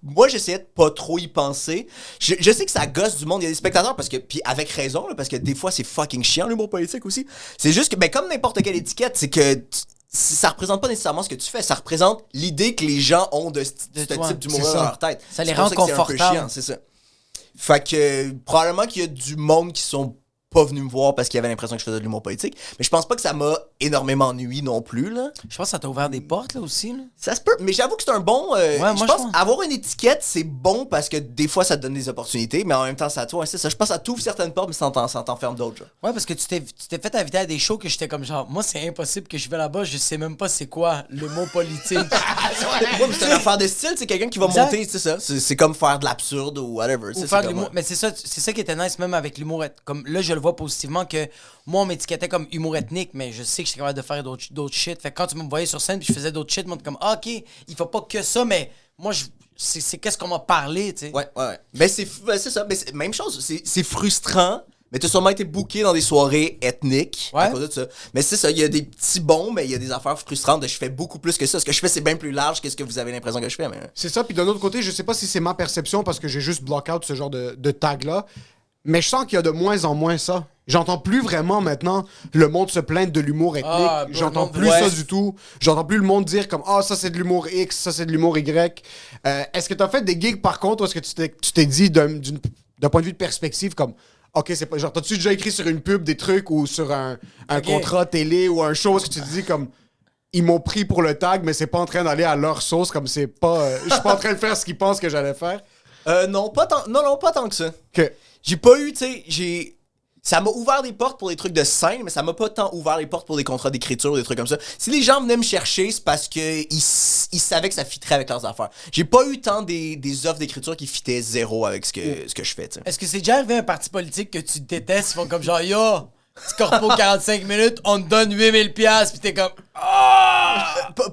Moi, j'essayais de pas trop y penser. Je sais que ça gosse du monde. Il y a des spectateurs, parce que, puis avec raison, là, parce que des fois, c'est fucking chiant l'humour politique aussi. C'est juste que, ben, comme n'importe quelle étiquette, c'est que ça représente pas nécessairement ce que tu fais. Ça représente l'idée que les gens ont de ce toi. type d'humour C'est dans ça. leur tête. Ça les C'est pour rend que c'est un peu confortables. chiant, c'est ça. Fait que, probablement qu'il y a du monde qui sont pas venus me voir parce qu'il y avait l'impression que je faisais de l'humour politique. Mais je pense pas que ça m'a énormément nui non plus, là. Je pense que ça t'a ouvert des portes, là, aussi, là. Ça se peut, mais j'avoue que c'est un bon. moi, je je pense pense. avoir une étiquette, c'est bon parce que des fois ça te donne des opportunités, mais en même temps, ça à toi. C'est ça. Je pense que ça t'ouvre certaines portes, mais ça t'enferme d'autres. Genre. Ouais, parce que tu t'es fait inviter à des shows que j'étais comme genre, moi, c'est impossible que je vais là-bas, je sais même pas c'est quoi le mot politique. Ouais, mais c'est une affaire de style, c'est quelqu'un qui va Exact. monter, c'est ça. C'est comme faire de l'absurde ou whatever. Ou c'est faire de comme, l'humour. Mais c'est ça qui était nice, même avec l'humour. Comme là, je le vois positivement que moi, on m'étiquetait comme humour ethnique, mais je sais que j'étais capable de faire d'autres shit. Fait que quand tu me voyais sur scène puis je faisais d'autres shit, moi, t'es comme, ah, ok, il faut pas que ça, mais moi, c'est qu'est-ce qu'on m'a parlé, tu sais. Ouais. Mais c'est ça. Mais même chose. C'est frustrant. Mais t'as sûrement été booké dans des soirées ethniques à Ouais. cause de ça. Mais c'est ça, il y a des petits bons, mais il y a des affaires frustrantes de je fais beaucoup plus que ça. Ce que je fais, c'est bien plus large que ce que vous avez l'impression que je fais. Mais... C'est ça, puis d'un autre côté, je sais pas si c'est ma perception parce que j'ai juste block out ce genre de tag-là, mais je sens qu'il y a de moins en moins ça. J'entends plus vraiment maintenant le monde se plaindre de l'humour ethnique. Ah, J'entends le monde- plus ouais. ça du tout. J'entends plus le monde dire comme « Ah, ça c'est de l'humour X, ça c'est de l'humour Y ». Est-ce que t'as fait des gigs par contre ou est-ce que tu t'es dit d'un point de vue de perspective comme « Ok, c'est pas... » Genre, t'as-tu déjà écrit sur une pub des trucs ou sur un Ok. contrat télé ou un show? Est-ce que tu te dis comme « Ils m'ont pris pour le tag, mais c'est pas en train d'aller à leur sauce comme c'est pas... je suis pas en train de faire ce qu'ils pensent que j'allais faire. » Non, pas tant que ça. Que... J'ai pas eu, tu sais, ça m'a ouvert des portes pour des trucs de scène, mais ça m'a pas tant ouvert les portes pour des contrats d'écriture, des trucs comme ça. Si les gens venaient me chercher, c'est parce que ils savaient que ça fitterait avec leurs affaires. J'ai pas eu tant des offres d'écriture qui fittaient zéro avec ce que je fais, tu sais. Est-ce que c'est déjà arrivé un parti politique que tu détestes, ils font comme genre, yo, petit corpo 45 minutes, on te donne 8000$, pis t'es comme,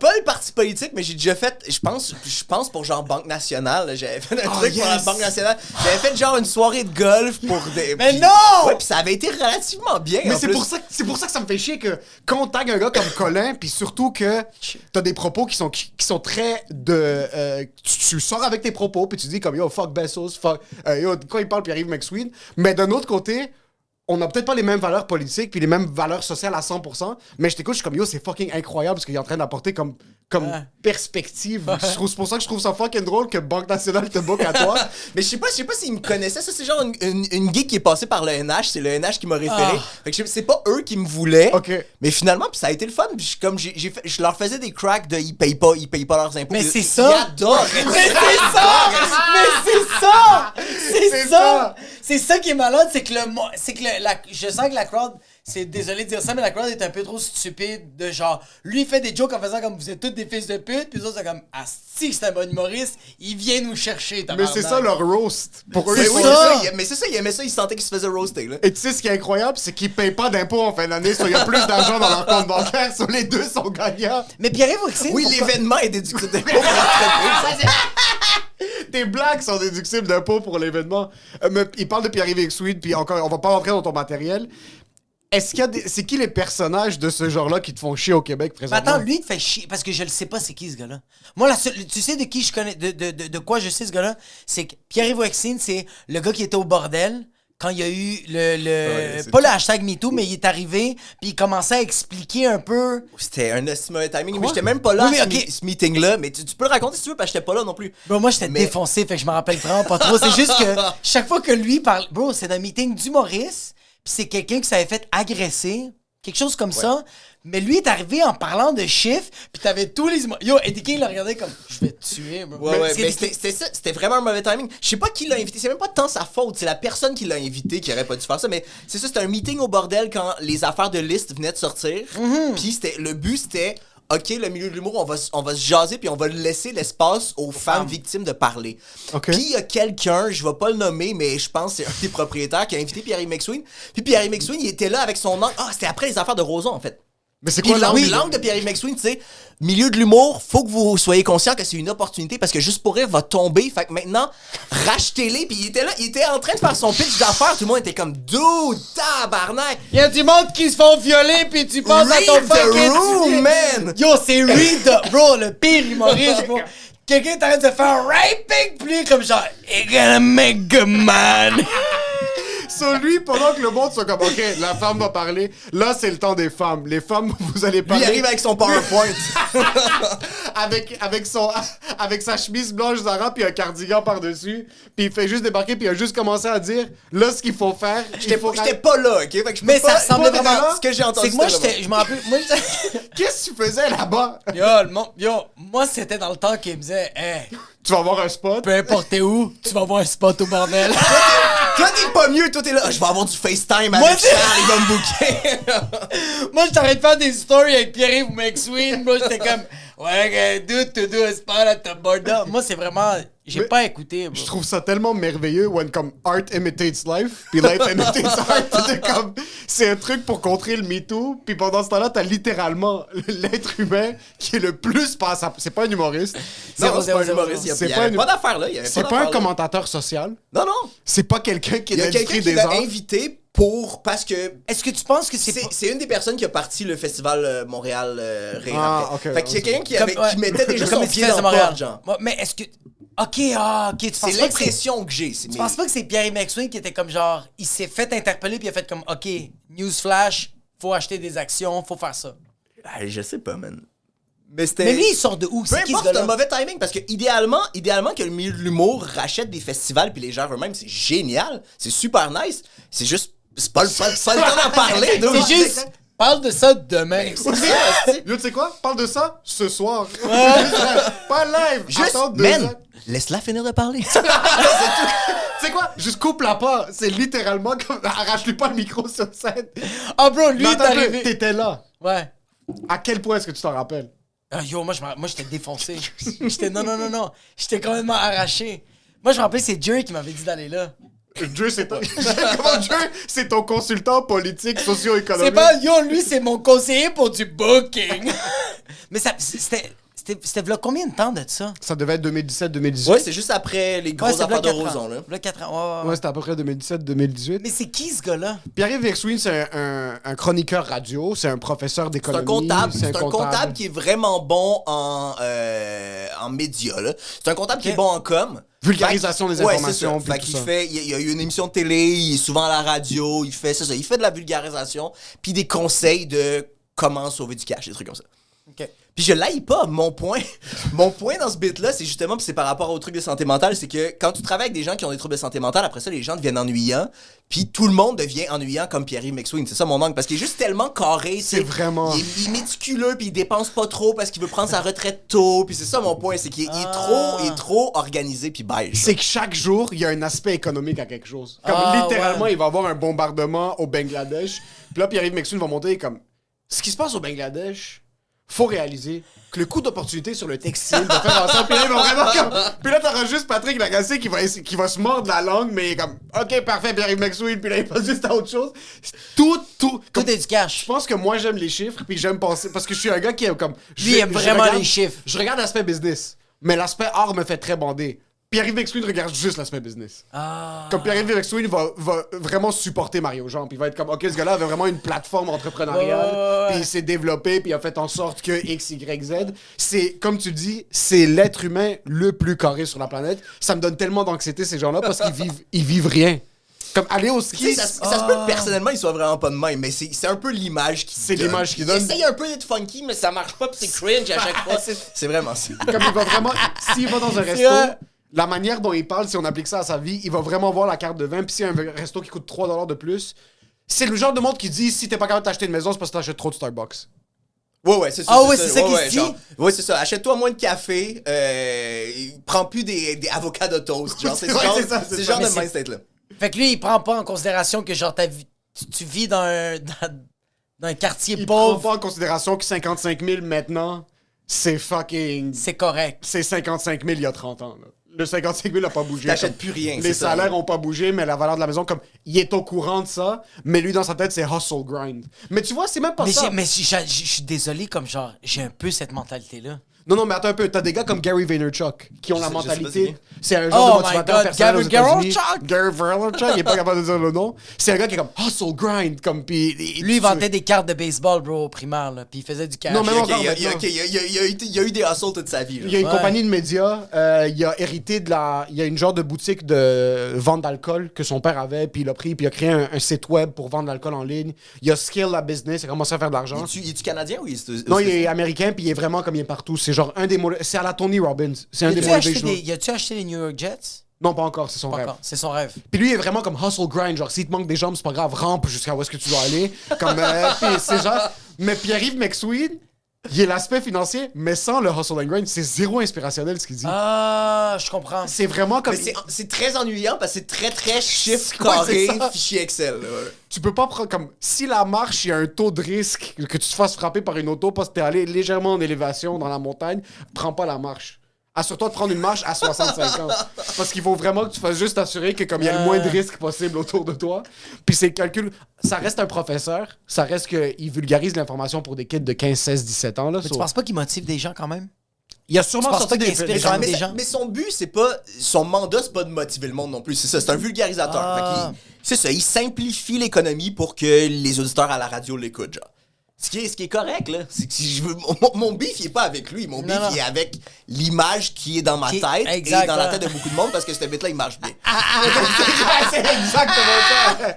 Pas les partis politiques, mais j'ai déjà fait, je pense pour genre Banque Nationale, là, j'avais fait un truc pour la yes! Banque Nationale. J'avais fait genre une soirée de golf pour des... Mais puis- non! Ouais, puis ça avait été relativement bien. Mais en c'est plus. pour ça que ça me fait chier que quand on tag un gars comme Colin, puis surtout que t'as des propos qui sont très de... tu sors avec tes propos, puis tu dis comme « Yo, fuck Bezos, fuck... yo, quand il parle, puis arrive McSween. » Mais d'un autre côté, on a peut-être pas les mêmes valeurs politiques puis les mêmes valeurs sociales à 100%, mais je t'écoute, je suis comme, yo, c'est fucking incroyable ce qu'il est en train d'apporter comme perspective. C'est pour ça que je trouve ça fucking drôle que Banque Nationale te book à toi. Mais je sais pas s'ils me connaissaient. Ça, c'est genre une geek qui est passée par le NH. C'est le NH qui m'a référé. Fait que c'est pas eux qui me voulaient. Ok. Mais finalement, puis ça a été le fun. Puis je leur faisais des cracks de ils payent pas leurs impôts. Mais c'est Ils ça. adorent. Mais c'est ça! Mais c'est ça! C'est ça! C'est ça qui est malade, c'est que je sens que la crowd, c'est désolé de dire ça, mais la crowd est un peu trop stupide de genre, lui il fait des jokes en faisant comme vous êtes tous des fils de pute, puis les autres c'est comme, asti c'est un bon humoriste, il vient nous chercher, Mais c'est ça leur roast. Pour eux, Mais ils oui, font ça. mais c'est ça, ils aimaient ça, ils sentaient qu'ils se faisaient roaster. Là. Et tu sais ce qui est incroyable, c'est qu'ils payent pas d'impôts en fin d'année, soit il y a plus d'argent dans leur compte bancaire, soit les deux sont gagnants. Mais Pierre-Yves Oxine, Oui, pourquoi- l'événement est déductible d'impôts pour l'entreprise. Tes blagues sont déductibles d'impôts pour l'événement. Mais il parle de Pierre-Yves Exweed, puis encore, on va pas rentrer dans ton matériel. Est-ce qu'il y a c'est qui les personnages de ce genre-là qui te font chier au Québec Mais présentement? attends, lui il te fait chier, parce que je le sais pas c'est qui ce gars-là. Moi, tu sais de qui je connais, de quoi je sais ce gars-là? C'est que Pierre-Yves Oxine, c'est le gars qui était au bordel quand il y a eu pas le hashtag MeToo, mais il est arrivé, puis il commençait à expliquer un peu... C'était un mauvais timing, mais j'étais même pas là Oui, à mais ok. ce meeting-là. Mais tu peux le raconter si tu veux, parce que j'étais pas là non plus. Bro, moi, j'étais Mais- défoncé, fait que je me rappelle vraiment pas trop. C'est juste que chaque fois que lui parle... Bro, c'est un meeting d'humoriste, puis c'est quelqu'un qui s'avait fait agresser, quelque chose comme ça. Mais lui est arrivé en parlant de chiffres, puis t'avais tous les humoristes... Yo, Eddie King l'a regardé comme... Je vais te tuer, bro. Ouais, Parce mais qu'Eddie King- c'était ça, c'était vraiment un mauvais timing. Je sais pas qui l'a invité, c'est même pas tant sa faute, c'est la personne qui l'a invité qui aurait pas dû faire ça, mais c'est ça, c'était un meeting au bordel quand les affaires de liste venaient de sortir. Puis le but c'était, ok, le milieu de l'humour, on va se jaser puis on va laisser l'espace aux femmes victimes de parler. Ok. Puis il y a quelqu'un, je vais pas le nommer, mais je pense que c'est un des propriétaires qui a invité Pierre-Yves McSween. Puis Pierre-Yves McSween, il était là avec son angle. Ah, c'était après les affaires de Roson en fait. Mais c'est Puis quoi l'angle? l'angle de Pierre-Yves McSween, tu sais, milieu de l'humour, faut que vous soyez conscient que c'est une opportunité parce que Juste pour rire va tomber. Fait que maintenant, rachetez-les. Puis il était là, il était en train de faire son pitch d'affaires. Tout le monde était comme, dude, tabarnak. Il y a du monde qui se font violer, puis tu penses à ton Read the fucking... room, man. Yo, c'est Reed, bro, le pire humoriste, bro. Quelqu'un est en train de faire raping, puis lui, comme genre, it gonna make a man. Sur lui, pendant que le monde soit comme, OK, la femme va parler, là, c'est le temps des femmes. Les femmes, vous allez Lui, parler. il arrive avec son PowerPoint. avec sa chemise blanche Zara puis un cardigan par-dessus, puis il fait juste débarquer puis il a juste commencé à dire là ce qu'il faut faire. J'étais pas là, ok? Fait que je peux Mais pas- ça ressemblait pas vraiment... ce que j'ai entendu. C'est que moi, c'était je me rappelle... Moi, j'étais... Qu'est-ce que tu faisais là-bas? Moi, c'était dans le temps qu'il me disait, hey, Tu vas avoir un spot. peu importe t'es où, tu vas avoir un spot au bordel. Quand t'es pas mieux, toi t'es là. Ah, je vais avoir du FaceTime Moi, avec c'est- Charles, il va me booker. Moi, je t'arrête de faire des stories avec Pierre-Yves ou McSween, bro. J'étais comme, ouais, dude, to do a spot at the border. Moi, c'est vraiment... J'ai Mais- pas écouté, bro. Je trouve ça tellement merveilleux when comme art imitates life, puis life imitates art. C'est comme c'est un truc pour contrer le MeToo, puis pendant ce temps-là, t'as littéralement l'être humain qui est le plus passable. C'est pas un humoriste. Non, c'est pas un zéro, humoriste. C'est Il y pas avait un- pas d'affaire là. il y avait C'est pas un d'affaire, là. commentateur social. Non, non. C'est pas quelqu'un qui est Il y a dans quelqu'un l'industrie qui des l'a arts. invité parce que Est-ce que tu penses que c'est... c'est une des personnes qui a parti le festival Montréal Rire Ah, après. ok, Fait qu'il y a ok. quelqu'un qui, Comme- ouais. qui mettait déjà Comme son les pied fesses dans de le Montréal. porte, genre. Ouais, mais est-ce que... Ok, tu C'est penses pas que c'est... l'impression que j'ai. Tu penses pas que c'est Pierre-Yves McSween qui était comme genre... Il s'est fait interpeller puis il a fait comme... Ok, newsflash, faut acheter des actions, faut faire ça. Je sais pas, man. Mais c'était... Mais lui, il sort de où? Peu C'est qui ce importe, c'est un gars-là? mauvais timing parce que idéalement que le milieu de l'humour rachète des festivals puis les gens eux-mêmes, c'est génial, c'est super nice. C'est juste, c'est pas le temps d'en parler. dude. C'est juste... Parle de ça demain. C'est ça, c'est- Yo, tu sais quoi? Parle de ça ce soir. Pas live. Juste, Attends 2 man, ans. laisse-la finir de parler. Tu sais quoi? Juste coupe-la pas. C'est littéralement comme. Arrache-lui pas le micro sur scène. Ah, bro, lui Mais est attends un peu, arrivé... t'étais là. Ouais. À quel point est-ce que tu t'en rappelles? Ah, yo, moi, j'étais défoncé. J'étais... Non. J'étais complètement arraché. Moi, je me rappelle, c'est Jerry qui m'avait dit d'aller là. Dieu, c'est ton... Comment Dieu, c'est ton consultant politique, socio-économique. C'est pas... Yo, lui, c'est mon conseiller pour du booking. Mais c'était c'était v'là combien de temps de ça? Ça devait être 2017-2018. Ouais, c'est juste après les grosses affaires de Roson, là. V'là 4 ans. Ouais, c'était à peu près 2017-2018. Mais c'est qui ce gars-là? Pierre-Yves Maxwin, c'est un chroniqueur radio, c'est un professeur C'est d'économie. un comptable. C'est un comptable qui est vraiment bon en médias, là. C'est un comptable qui est bon en com. Vulgarisation des informations, Ouais, c'est ça. puis Fait tout qu'il ça. il y a eu une émission de télé, il est souvent à la radio, il fait ça. Il fait de la vulgarisation, puis des conseils de comment sauver du cash, des trucs comme ça. OK. Puis je l'aille pas. Mon point dans ce bit-là, c'est justement, puis c'est par rapport aux trucs de santé mentale, c'est que quand tu travailles avec des gens qui ont des troubles de santé mentale, après ça, les gens deviennent ennuyants, puis tout le monde devient ennuyant comme Pierre-Yves Maxwin. C'est ça mon angle, parce qu'il est juste tellement carré. C'est vraiment- Il est méticuleux, puis il dépense pas trop parce qu'il veut prendre sa retraite tôt, puis c'est ça mon point, c'est qu'il est trop organisé, puis beige. C'est que chaque jour, il y a un aspect économique à quelque chose. Comme Ah, littéralement, ouais. il va y avoir un bombardement au Bangladesh. Puis là, Pierre-Yves Maxwin va monter comme... Ce qui se passe au Bangladesh, faut réaliser que le coût d'opportunité sur le textile va faire en sorte... Puis là, il va vraiment comme... Puis là, t'auras juste Patrick Lagacé qui va se mordre la langue, mais comme... OK, parfait, Pierre-Yves Maxwin. Puis là, il passe juste à autre chose. Tout... Tout comme- est du cash. Je pense que moi, j'aime les chiffres, puis j'aime penser... Parce que je suis un gars qui est comme... Lui, il aime vraiment les chiffres. Je regarde l'aspect business, mais l'aspect art me fait très bander. Pierre-Yves Maxwin regarde juste l'aspect business. Comme Pierre-Yves Maxwin va vraiment supporter Mario Jean, puis il va être comme, OK, ce gars-là avait vraiment une plateforme entrepreneuriale, puis il s'est développé, puis il a fait en sorte que X, Y, Z. C'est, comme tu dis, c'est l'être humain le plus carré sur la planète. Ça me donne tellement d'anxiété, ces gens-là, parce ils vivent rien. Comme aller au Tu ski, sais, ça se peut que personnellement, il soit vraiment pas de même, mais c'est un peu l'image qui C'est l'image qu'il donne. Il essaye un peu d'être funky, mais ça marche pas, pis c'est cringe à chaque fois. C'est vraiment ça. comme il va vraiment... S'il va dans un resto... vrai. La manière dont il parle, si on applique ça à sa vie, il va vraiment voir la carte de vin. Puis s'il y a un resto qui coûte 3$ de plus, c'est le genre de monde qui dit si t'es pas capable d'acheter une maison, c'est parce que t'achètes trop de Starbucks. Ouais, c'est ça. Ah ouais, c'est ça qu'il se dit? genre, ouais, c'est ça. Achète-toi moins de café, prends plus des avocats de toast. Genre, c'est Ouais, genre, c'est ça, c'est c'est ça. genre Mais de c'est- mindset-là. Fait que lui, il prend pas en considération que genre tu vis dans un quartier Il prend pauvre. pas en considération que 55 000 maintenant, c'est fucking... C'est correct. C'est 55 000 il y a 30 ans. Là. Le 55 000 a pas bougé. T'achètes comme- plus rien, Les c'est ça. salaires ont pas bougé, mais la valeur de la maison, comme il est au courant de ça, mais lui dans sa tête, c'est hustle grind. Mais tu vois, c'est même pas Mais, ça. je suis désolé, comme genre, j'ai un peu cette mentalité-là. Non, mais attends un peu. T'as des gars comme Gary Vaynerchuk qui ont Je la sais pas mentalité. c'est C'est un genre Oh de my motivateur God, personnel aux Gary États-Unis. Vaynerchuk! Gary Vaynerchuk, il est pas capable de dire le nom. C'est un gars qui est comme hustle grind, comme pis. Lui, il vendait des cartes de baseball, bro, au primaire, là, puis il faisait du cash. Non, mais Ok, non, il y a- maintenant. ok, il y a eu des hustles toute sa vie. Il y a une Ouais. compagnie de médias, il a hérité de la... Il y a une genre de boutique de vente d'alcool que son père avait, puis il a pris, puis il a créé un site web pour vendre de l'alcool en ligne. Il a scale la business, il a commencé à faire de l'argent. Es-tu canadien ou il est Non, il est américain, puis il est vraiment comme il est partout. C'est genre un des... C'est à la Tony Robbins. C'est un des motivational. Y a-tu acheté les New York Jets? Non, pas encore, c'est son Pas rêve. encore, c'est son rêve. Puis lui, il est vraiment comme hustle grind. Genre, s'il te manque des jambes, c'est pas grave, rampe jusqu'à où est-ce que tu dois aller. Comme, puis c'est genre... Mais Pierre-Yves Maxwin, il est l'aspect financier, mais sans le hustle and grind, c'est zéro inspirationnel ce qu'il dit. Ah, je comprends. C'est vraiment comme... Mais c'est très ennuyant parce que c'est très chiffre Ouais, carré, c'est ça. fichier Excel. là. Tu peux pas prendre comme... Si la marche, il y a un taux de risque que tu te fasses frapper par une auto parce que t'es allé légèrement en élévation dans la montagne, prends pas la marche. Assure-toi de prendre une marche à 65 ans. Parce qu'il faut vraiment que tu fasses juste assurer que comme il y a le moins de risques possible autour de toi. Puis c'est le calcul... Ça reste un professeur. Ça reste qu'il vulgarise l'information pour des kids de 15, 16, 17 ans. Là, Mais tu penses pas qu'il motive des gens quand même? Il y a sûrement Tu penses sorti pas qu'il des... inspire quand même des- des gens? Mais son but, c'est pas. Son mandat, c'est pas de motiver le monde non plus. C'est ça, c'est un vulgarisateur. Ah. Fait c'est ça, il simplifie l'économie pour que les auditeurs à la radio l'écoutent, genre. Ce qui est correct, là. C'est que si je veux, mon beef, il est pas avec lui. Mon beef, non. il est avec l'image qui est dans ma Qui- tête exact, et dans la ouais. tête de beaucoup de monde parce que ce bit-là, il marche bien. C'est exactement ça.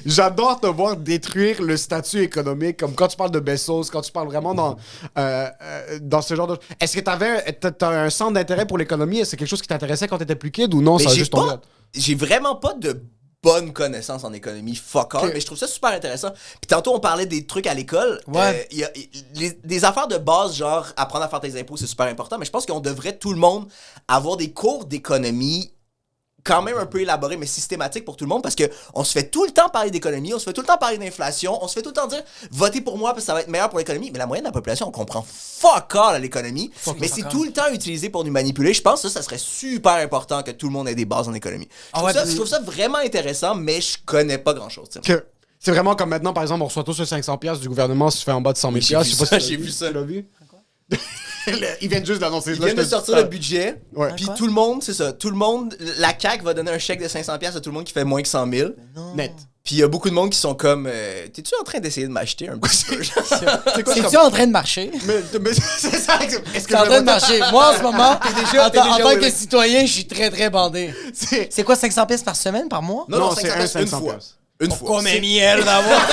J'adore te voir détruire le statut économique, comme quand tu parles de Bezos, quand tu parles vraiment dans ce genre de... Est-ce que t'as un centre d'intérêt pour l'économie? Est-ce que c'est quelque chose qui t'intéressait quand t'étais plus kid ou non? Mais Ça a juste tombé. j'ai vraiment pas de bonnes connaissances en économie, fuck all, Ok. mais je trouve ça super intéressant. Puis tantôt, on parlait des trucs à l'école. Ouais. Il y a des affaires de base, genre apprendre à faire tes impôts, c'est super important, mais je pense qu'on devrait, tout le monde, avoir des cours d'économie quand même un peu élaborés, mais systématiques pour tout le monde, parce que on se fait tout le temps parler d'économie, on se fait tout le temps parler d'inflation, on se fait tout le temps dire votez pour moi parce que ça va être meilleur pour l'économie, mais la moyenne de la population, on comprend fuck all à l'économie, mais c'est all. tout le temps utilisé pour nous manipuler. Je pense que ça serait super important que tout le monde ait des bases en économie. Je trouve ça vraiment intéressant, mais je connais pas grand-chose. tu sais. Que c'est vraiment comme maintenant, par exemple, on reçoit tous le 500$ du gouvernement si tu fais en bas de 100 000$. Oui, j'ai vu Je sais pas ça, si j'ai vu ça. Tu l'as vu? Ils viennent juste d'annoncer. Ils viennent de sortir le budget. Ouais. Puis Quoi? tout le monde, c'est ça. Tout le monde, la CAQ va donner un chèque de 500$ à tout le monde qui fait moins que 100 000. Net. Puis il y a beaucoup de monde qui sont comme t'es-tu en train d'essayer de m'acheter un petit peu? C'est quoi, C'est-tu en train de marcher? mais c'est ça. Est-ce que C'est en train de marcher. Moi, en ce moment, déjà en tant oui, que oui. citoyen, je suis très, très bandé. C'est C'est quoi, 500 pièces par semaine, par mois? Non, c'est 500$ un une 500$. fois. Une fois. Combien de miel d'avoir?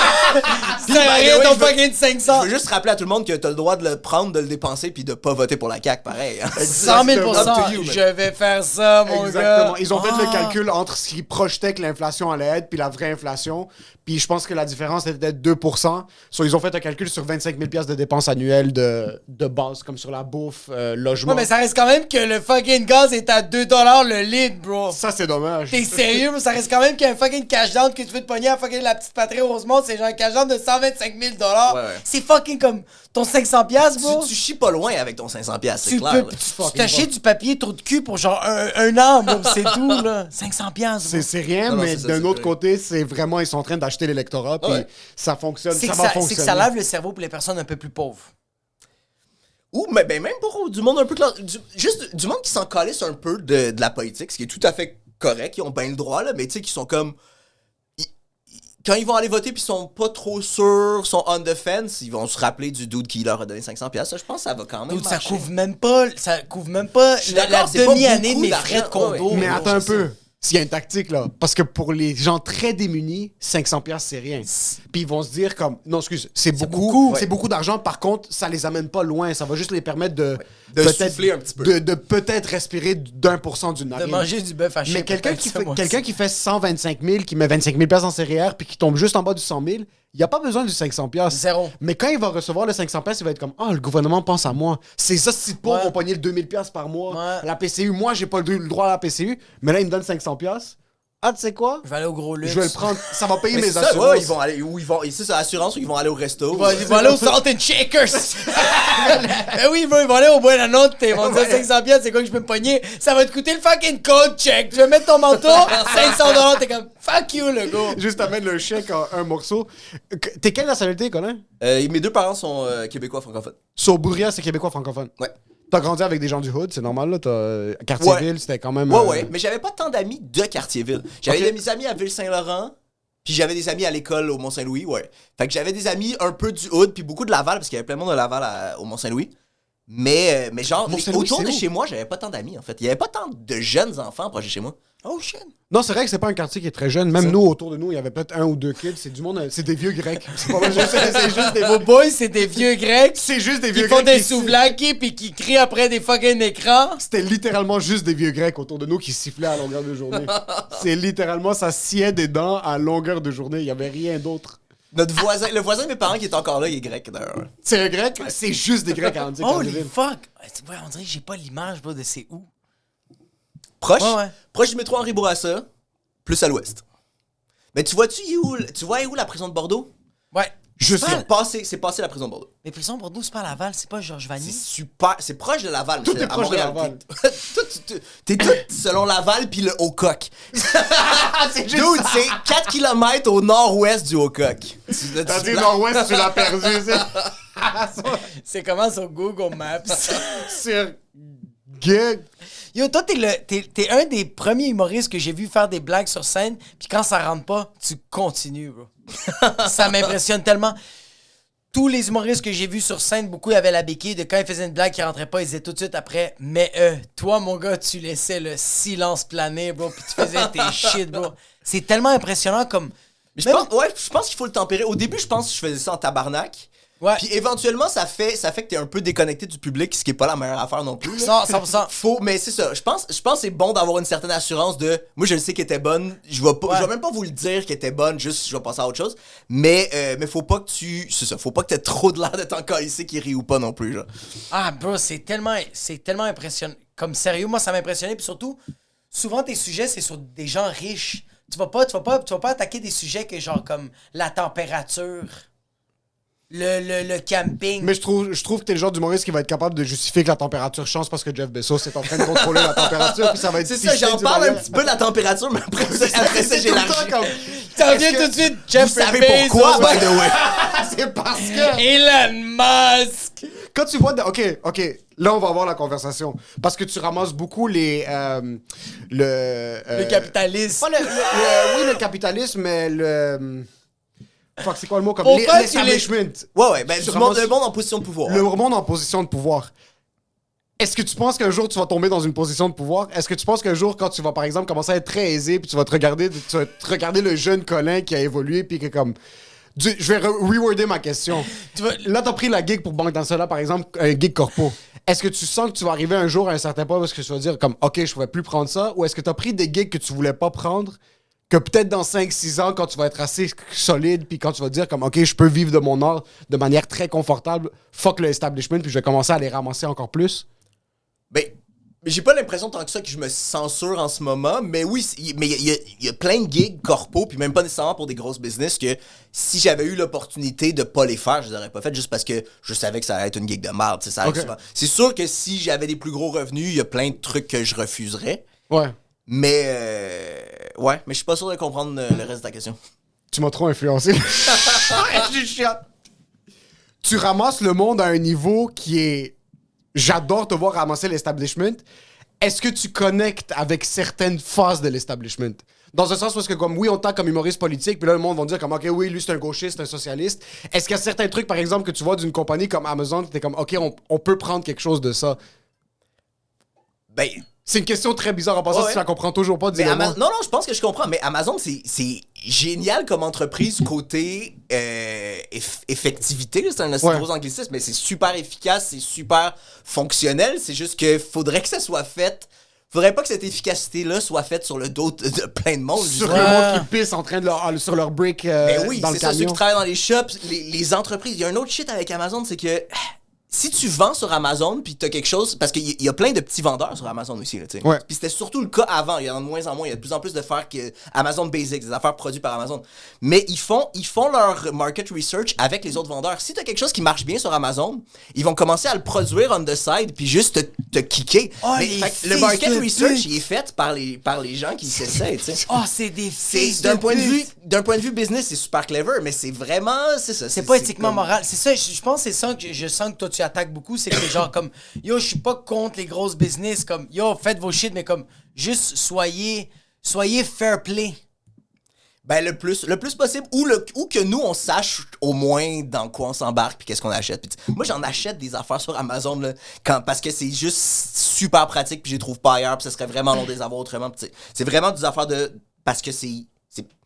Puis, Ça by the rien way, ton je veux- fucking 500. Je veux juste rappeler à tout le monde que t'as le droit de le prendre, de le dépenser, puis de pas voter pour la CAQ, pareil. Hein. 100 000 Up to you, man. je vais faire ça, mon Exactement. gars. Ils ont fait le Ah. calcul entre ce qu'ils projetaient que l'inflation allait être puis la vraie inflation. Puis je pense que la différence était de 2%. So, ils ont fait un calcul sur 25 000 piastres de dépenses annuelles de base, comme sur la bouffe, logement. Ouais, mais ça reste quand même que le fucking gaz est à 2 $ le litre, bro. Ça, c'est dommage. T'es sérieux? Ça reste quand même qu'un fucking cash down que tu veux te pogner à fucking la petite patrie Rosemont, c'est genre un cash down de 125 000 $. Ouais. C'est fucking comme ton 500 piastres, bro. Tu chies pas loin avec ton 500$, c'est Tu clair. peux là. tu t'achètes du papier trou de cul pour genre un an, bro, c'est tout, là. 500 piastres, bro. C'est rien, Non, non, mais c'est ça, d'un c'est autre vrai. côté, c'est vraiment, ils sont en train d'acheter l'électorat, puis Ouais. ça fonctionne, C'est ça que va ça, fonctionner. c'est que ça lave le cerveau pour les personnes un peu plus pauvres. Ou mais ben, même pour du monde un peu juste du monde qui s'en calisse un peu de la politique, ce qui est tout à fait correct, ils ont bien le droit là, mais tu sais qui sont comme quand ils vont aller voter puis ils sont pas trop sûrs, sont on the fence, ils vont se rappeler du dude qui leur a donné 500$. Ça, je pense que ça va quand même Donc, ça marcher. couvre même pas suis la d'accord, c'est pas demi-année de beaucoup mes d'argent. frais de condo. Ouais, Mais bro. attends un c'est peu. S'il y a une tactique, là. Parce que pour les gens très démunis, 500 piastres, c'est rien. Puis ils vont se dire comme... Non, excuse, c'est beaucoup. C'est beaucoup d'argent. Par contre, ça les amène pas loin. Ça va juste les permettre de... De peut-être- souffler un petit peu. De peut-être respirer d'1% d'une De narine. manger du bœuf haché. Mais quelqu'un peut-être qui, ça, fait, moi quelqu'un aussi. qui fait 125 000, qui met 25 000 piastres en CRR, puis qui tombe juste en bas du 100 000, il n'y a pas besoin du 500 piastres. Zéro. Mais quand il va recevoir le 500 piastres, il va être comme « Ah, le gouvernement pense à moi. Ces hosties de pauvres Ouais. vont pogner le 2000 piastres par mois. Ouais. La PCU, moi, j'ai pas le droit à la PCU. Mais là, il me donne 500 piastres. Ah, tu sais quoi? Je vais aller au gros luxe. Je vais le prendre. Ça va payer Mais mes c'est ça, assurances. ouais, ils vont aller où ils vont c'est ça assurance ou ils vont aller au resto. Ils vont aller au Salt and Shakers. Ben oui, bro, ils vont aller au Buena Note. Ils vont dire 500 piastres, c'est quoi que je peux me pogner? Ça va te coûter le fucking code check. Tu vas mettre ton manteau, 500 $. T'es comme, fuck you, le gars. Juste amène le chèque en un morceau. T'es quelle nationalité, Colin? Mes deux parents sont québécois francophones. Sur Bourria, c'est québécois francophone. Ouais. T'as grandi avec des gens du hood, c'est normal, là. T'as Cartierville, c'était quand même. Ouais, mais j'avais pas tant d'amis de Cartierville. J'avais Ok. des amis à Ville-Saint-Laurent, puis j'avais des amis à l'école au Mont-Saint-Louis, ouais. Fait que j'avais des amis un peu du hood, puis beaucoup de Laval, parce qu'il y avait plein de monde de Laval au Mont-Saint-Louis. Mais genre, Mont-Saint-Louis, autour c'est de où? chez moi, j'avais pas tant d'amis, en fait. Il y avait pas tant de jeunes enfants proches de chez moi. Oh shit. Non, c'est vrai que c'est pas un quartier qui est très jeune. Même nous, autour de nous, il y avait peut-être un ou deux kids. C'est du monde, c'est des vieux grecs. C'est pas mal, c'est juste des Vos boys, c'est des vieux grecs C'est juste des qui vieux font grecs. des qui- souvlaki puis qui crient après des fucking écrans. C'était littéralement juste des vieux grecs autour de nous qui sifflaient à longueur de journée. C'est littéralement, ça sciait des dents à longueur de journée. Il y avait rien d'autre. Notre voisin, le voisin de mes parents qui est encore là, il est grec d'ailleurs. C'est un grec, c'est juste des grecs à Andy Holy Cartierville. fuck. Ouais, on dirait que j'ai pas l'image, bro, de c'est où. Proche, Ouais. proche du métro Henri Bourassa, plus à l'ouest. Mais tu vois où la prison de Bordeaux? Ouais. Je C'est sais. pas- C'est passé la prison de Bordeaux. Mais prison Bordeaux, c'est pas Laval, c'est pas Georges C'est Vanier. super, c'est proche de Laval. Tout mais est à proche de Montréal, Laval. T'es tout selon Laval puis le Haut-Coq. C'est juste Dude, c'est 4 km au nord-ouest du Haut-Coq. T'as dit nord-ouest, tu l'as perdu. C'est comment sur Google Maps? C'est gay. Yo, toi, t'es un des premiers humoristes que j'ai vu faire des blagues sur scène, puis quand ça rentre pas, tu continues, bro. Ça m'impressionne tellement. Tous les humoristes que j'ai vus sur scène, beaucoup avaient la béquille de quand ils faisaient une blague qui rentrait pas, ils disaient tout de suite après, mais toi, mon gars, tu laissais le silence planer, bro, puis tu faisais tes shit, bro. C'est tellement impressionnant comme... Mais Même- je pense qu'il faut le tempérer. Au début, je pense que je faisais ça en tabarnak. Ouais. Puis éventuellement, ça fait que t'es un peu déconnecté du public, ce qui est pas la meilleure affaire non plus. là. 100%. Mais c'est ça. Je pense que c'est bon d'avoir une certaine assurance de. Moi, je le sais qu'elle était bonne. Je vais Ouais. même pas vous le dire qu'elle était bonne, juste je vais passer à autre chose. Mais faut pas que c'est ça. Faut pas que t'aies trop de l'air de t'en calisser qui rit ou pas non plus. Genre. Ah, bro, c'est tellement impressionnant. Comme sérieux, moi, ça m'a impressionné. Puis surtout, souvent, tes sujets, c'est sur des gens riches. Tu vas pas attaquer des sujets que genre comme la température, le camping. Mais je trouve que t'es le genre d'humoriste qui va être capable de justifier que la température change parce que Jeff Bezos est en train de contrôler la température, puis ça va être C'est ça, fiché j'en du parle un manière. petit peu de la température, mais après ça, C'est tout le temps j'élargis. comme... T'en Est-ce viens que- tout de suite, Jeff Vous savez Bezos. pourquoi, by the way? C'est parce que... Elon Musk. Quand tu vois... OK, là, on va avoir la conversation. Parce que tu ramasses beaucoup les... Le capitalisme. Pas oui, le capitalisme, mais le... Fuck, c'est quoi le mot? Comme Pourquoi l'establishment. Ouais, ben, Tu le monde ramasses- en position de pouvoir. Le monde en position de pouvoir. Est-ce que tu penses qu'un jour tu vas tomber dans une position de pouvoir? Est-ce que tu penses qu'un jour, quand tu vas par exemple commencer à être très aisé, puis tu vas te regarder le jeune Colin qui a évolué, puis que comme. Je vais reworder ma question. Là, t'as pris la gig pour Banque d'Ansola, par exemple, un gig corpo. Est-ce que tu sens que tu vas arriver un jour à un certain point parce que tu vas dire comme, OK, je pourrais plus prendre ça? Ou est-ce que t'as pris des gigs que tu voulais pas prendre, que peut-être dans 5-6 ans, quand tu vas être assez solide, puis quand tu vas dire comme, OK, je peux vivre de mon art de manière très confortable, fuck le establishment, puis je vais commencer à les ramasser encore plus? Ben, j'ai pas l'impression tant que ça que je me censure en ce moment, mais oui, mais il y a plein de gigs corpo, puis même pas nécessairement pour des grosses business, que si j'avais eu l'opportunité de pas les faire, je les aurais pas fait juste parce que je savais que ça allait être une gig de merde. Ça arrive souvent. C'est sûr que si j'avais des plus gros revenus, il y a plein de trucs que je refuserais. Ouais. Mais ouais, mais je suis pas sûr de comprendre le reste de ta question. Tu m'as trop influencé. Je suis chiant. Tu ramasses le monde à un niveau qui est... J'adore te voir ramasser l'establishment. Est-ce que tu connectes avec certaines phases de l'establishment? Dans un sens où est-ce que, comme, oui, on t'a comme humoriste politique, puis là, le monde va dire comme, OK, oui, lui, c'est un gauchiste, un socialiste. Est-ce qu'il y a certains trucs, par exemple, que tu vois d'une compagnie comme Amazon, t'es comme, OK, on peut prendre quelque chose de ça? Ben... C'est une question très bizarre en passant, Ouais. si tu la comprends toujours pas, Mais dis-le-moi. Non, je pense que je comprends. Mais Amazon, c'est génial comme entreprise côté effectivité. C'est un assez gros anglicisme, mais c'est super efficace, c'est super fonctionnel. C'est juste que faudrait que ça soit fait. Faudrait pas que cette efficacité-là soit faite sur le dos de plein de monde. Sur justement. le monde qui pisse en train de sur leur break Ben oui, dans le c'est ça, ceux camion. qui travaillent dans les shops, les entreprises. Il y a un autre shit avec Amazon, c'est que si tu vends sur Amazon puis t'as quelque chose, parce qu'il y a plein de petits vendeurs sur Amazon aussi, là, tu sais. Ouais. Puis c'était surtout le cas avant, il y en a de moins en moins, il y a de plus en plus de faire que Amazon Basics, des affaires produites par Amazon. Mais ils font leur market research avec les autres vendeurs. Si t'as quelque chose qui marche bien sur Amazon, ils vont commencer à le produire on the side puis juste te kicker. Oh, Mais, les fait que le fils market de research, pute. il est fait par les gens qui s'essaient, tu sais. Oh, c'est des fils de D'un point pute. de vue business, c'est super clever, mais c'est vraiment, c'est ça. C'est pas éthiquement comme- moral. C'est ça, je pense que c'est ça que je sens que toi tu attaques beaucoup. C'est que genre comme, yo, je suis pas contre les grosses business. Comme, yo, faites vos shit, mais comme, juste soyez fair play. Ben, le plus possible, ou que nous, on sache au moins dans quoi on s'embarque puis qu'est-ce qu'on achète. Puis, moi, j'en achète des affaires sur Amazon, là, parce que c'est juste super pratique puis je les trouve pas ailleurs puis ça serait vraiment long de les avoir autrement. Puis, c'est vraiment des affaires de... Parce que c'est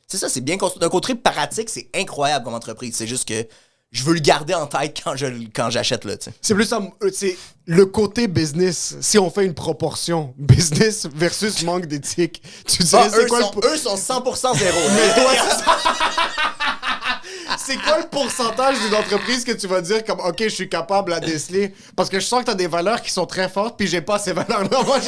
ça, c'est bien construit. D'un côté pratique, c'est incroyable comme entreprise. C'est juste que je veux le garder en tête quand j'achète, là, tu sais. C'est plus ça, c'est le côté business. Si on fait une proportion, business versus manque d'éthique, tu dirais c'est quoi Eux sont 100% zéro. Mais toi, c'est quoi le pourcentage d'une entreprise que tu vas dire comme OK, je suis capable à déceler? Parce que je sens que t'as des valeurs qui sont très fortes, puis j'ai pas ces valeurs-là. Moi,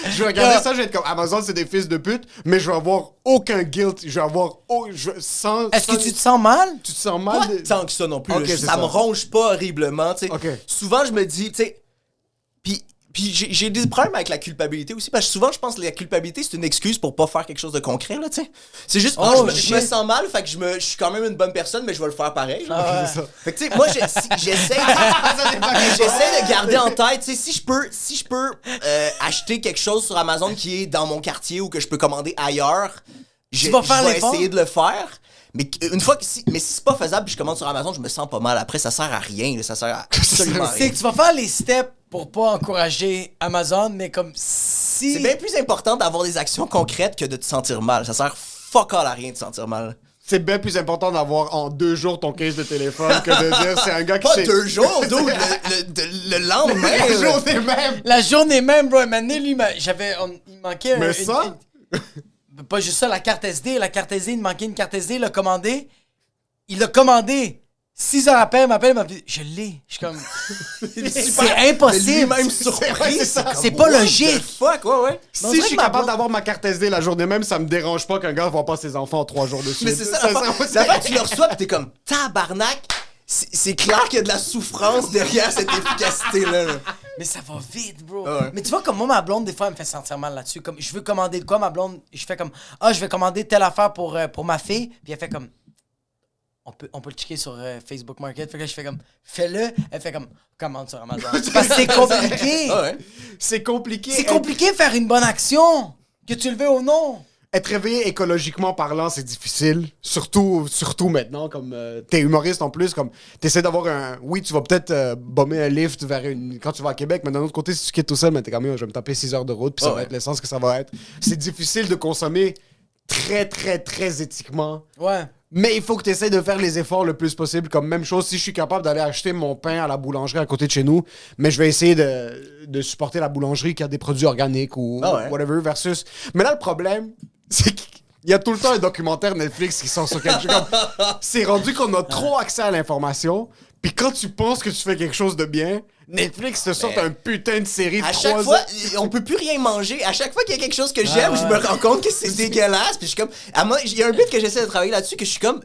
je vais regarder ça, je vais être comme Amazon, c'est des fils de pute, mais je vais avoir aucun guilt. Je vais avoir. Est-ce que tu te sens mal? Tu te sens Pas mal? de- tant que ça non plus. Ok, là. c'est Ça me ronge pas horriblement. Tu sais. Ok. Souvent, je me dis, tu sais. Puis j'ai des problèmes avec la culpabilité aussi. Parce que souvent, je pense que la culpabilité, c'est une excuse pour pas faire quelque chose de concret. Là, tu sais. C'est juste, je me sens mal, fait que je suis quand même une bonne personne, mais je vais le faire pareil. là. C'est ça. Fait que tu sais, moi, j'essaie de garder en tête, tu sais, si je peux acheter quelque chose sur Amazon qui est dans mon quartier ou que je peux commander ailleurs, je vas faire vais l'effort? essayer de le faire. Mais une fois que si c'est pas faisable puis je commande sur Amazon, je me sens pas mal. Après, ça sert à rien, là, ça sert à absolument C'est rien. que tu vas faire les steps pour pas encourager Amazon, mais comme si... C'est bien plus important d'avoir des actions concrètes que de te sentir mal. Ça sert fuck all à rien de te sentir mal. C'est bien plus important d'avoir en 2 jours ton case de téléphone que de dire c'est un gars qui Pas sait- 2 jours, dude, le lendemain. La là. journée même. La journée même, bro, maintenant, lui, il manquait... Mais ça? Pas juste ça, la carte SD. La carte SD, il manquait une carte SD, il l'a commandé. Il l'a commandé. 6 heures après, il m'appelle, je l'ai. Je suis comme... c'est impossible. Même Ouais, surpris, c'est ça. comme, C'est pas what logique. the Fuck, ouais. On Si dirait je suis que ma capable blonde- d'avoir ma carte SD la journée même, ça me dérange pas qu'un gars voit pas ses enfants en 3 jours de suite. Mais c'est ça, l'affaire, tu le reçois pis t'es comme tabarnak. C'est clair qu'il y a de la souffrance derrière cette efficacité-là. là. Mais ça va vite, bro. Ouais. Mais tu vois, comme moi, ma blonde, des fois, elle me fait sentir mal là-dessus. Comme, je veux commander de quoi, ma blonde, je fais comme, je vais commander telle affaire pour ma fille. Puis elle fait comme, on peut le checker sur Facebook Market. Fait que là, je fais comme, fais-le. Elle fait comme, commande sur Amazon. Parce que c'est compliqué. Ah ouais. C'est compliqué. C'est compliqué de faire une bonne action. Que tu le veux ou non. Être réveillé écologiquement parlant, c'est difficile. Surtout maintenant, comme t'es humoriste en plus, comme t'essaies d'avoir un... Oui, tu vas peut-être bomber un lift quand tu vas à Québec, mais d'un autre côté, si tu quittes tout seul, mais t'es comme, je vais me taper 6 heures de route, puis ça va être l'essence que ça va être. C'est difficile de consommer très, très, très éthiquement. Ouais. Mais il faut que tu essaies de faire les efforts le plus possible. Comme même chose, si je suis capable d'aller acheter mon pain à la boulangerie à côté de chez nous, mais je vais essayer de supporter la boulangerie qui a des produits organiques ou whatever, versus... Mais là, le problème, c'est qu'il y a tout le temps un documentaire Netflix qui sort sur quelque chose. C'est rendu qu'on a trop accès à l'information, puis quand tu penses que tu fais quelque chose de bien, Netflix te sort un putain de série de À 3 chaque ans. fois, on peut plus rien manger. À chaque fois qu'il y a quelque chose que j'aime, je me rends compte que c'est dégueulasse. Puis je suis comme, il y a un but que j'essaie de travailler là-dessus que je suis comme,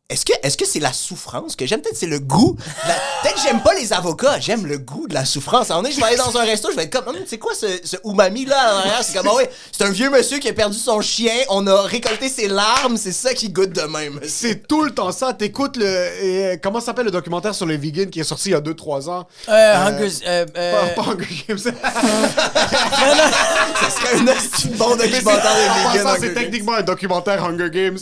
est-ce que c'est la souffrance que j'aime? Peut-être c'est le goût. Peut-être que j'aime pas les avocats, j'aime le goût de la souffrance. À un moment donné, je vais aller dans un resto, je vais être comme, c'est quoi ce umami là à l'arrière? C'est comme, ah ouais, c'est un vieux monsieur qui a perdu son chien, on a récolté ses larmes, c'est ça qui goûte de même. C'est tout le temps ça. T'écoutes comment s'appelle le documentaire sur les vegans qui est sorti il y a 2-3 ans? Pas Hunger Games. Ça serait un assez bon documentaire En de vegan. passant, c'est techniquement un documentaire Hunger Games.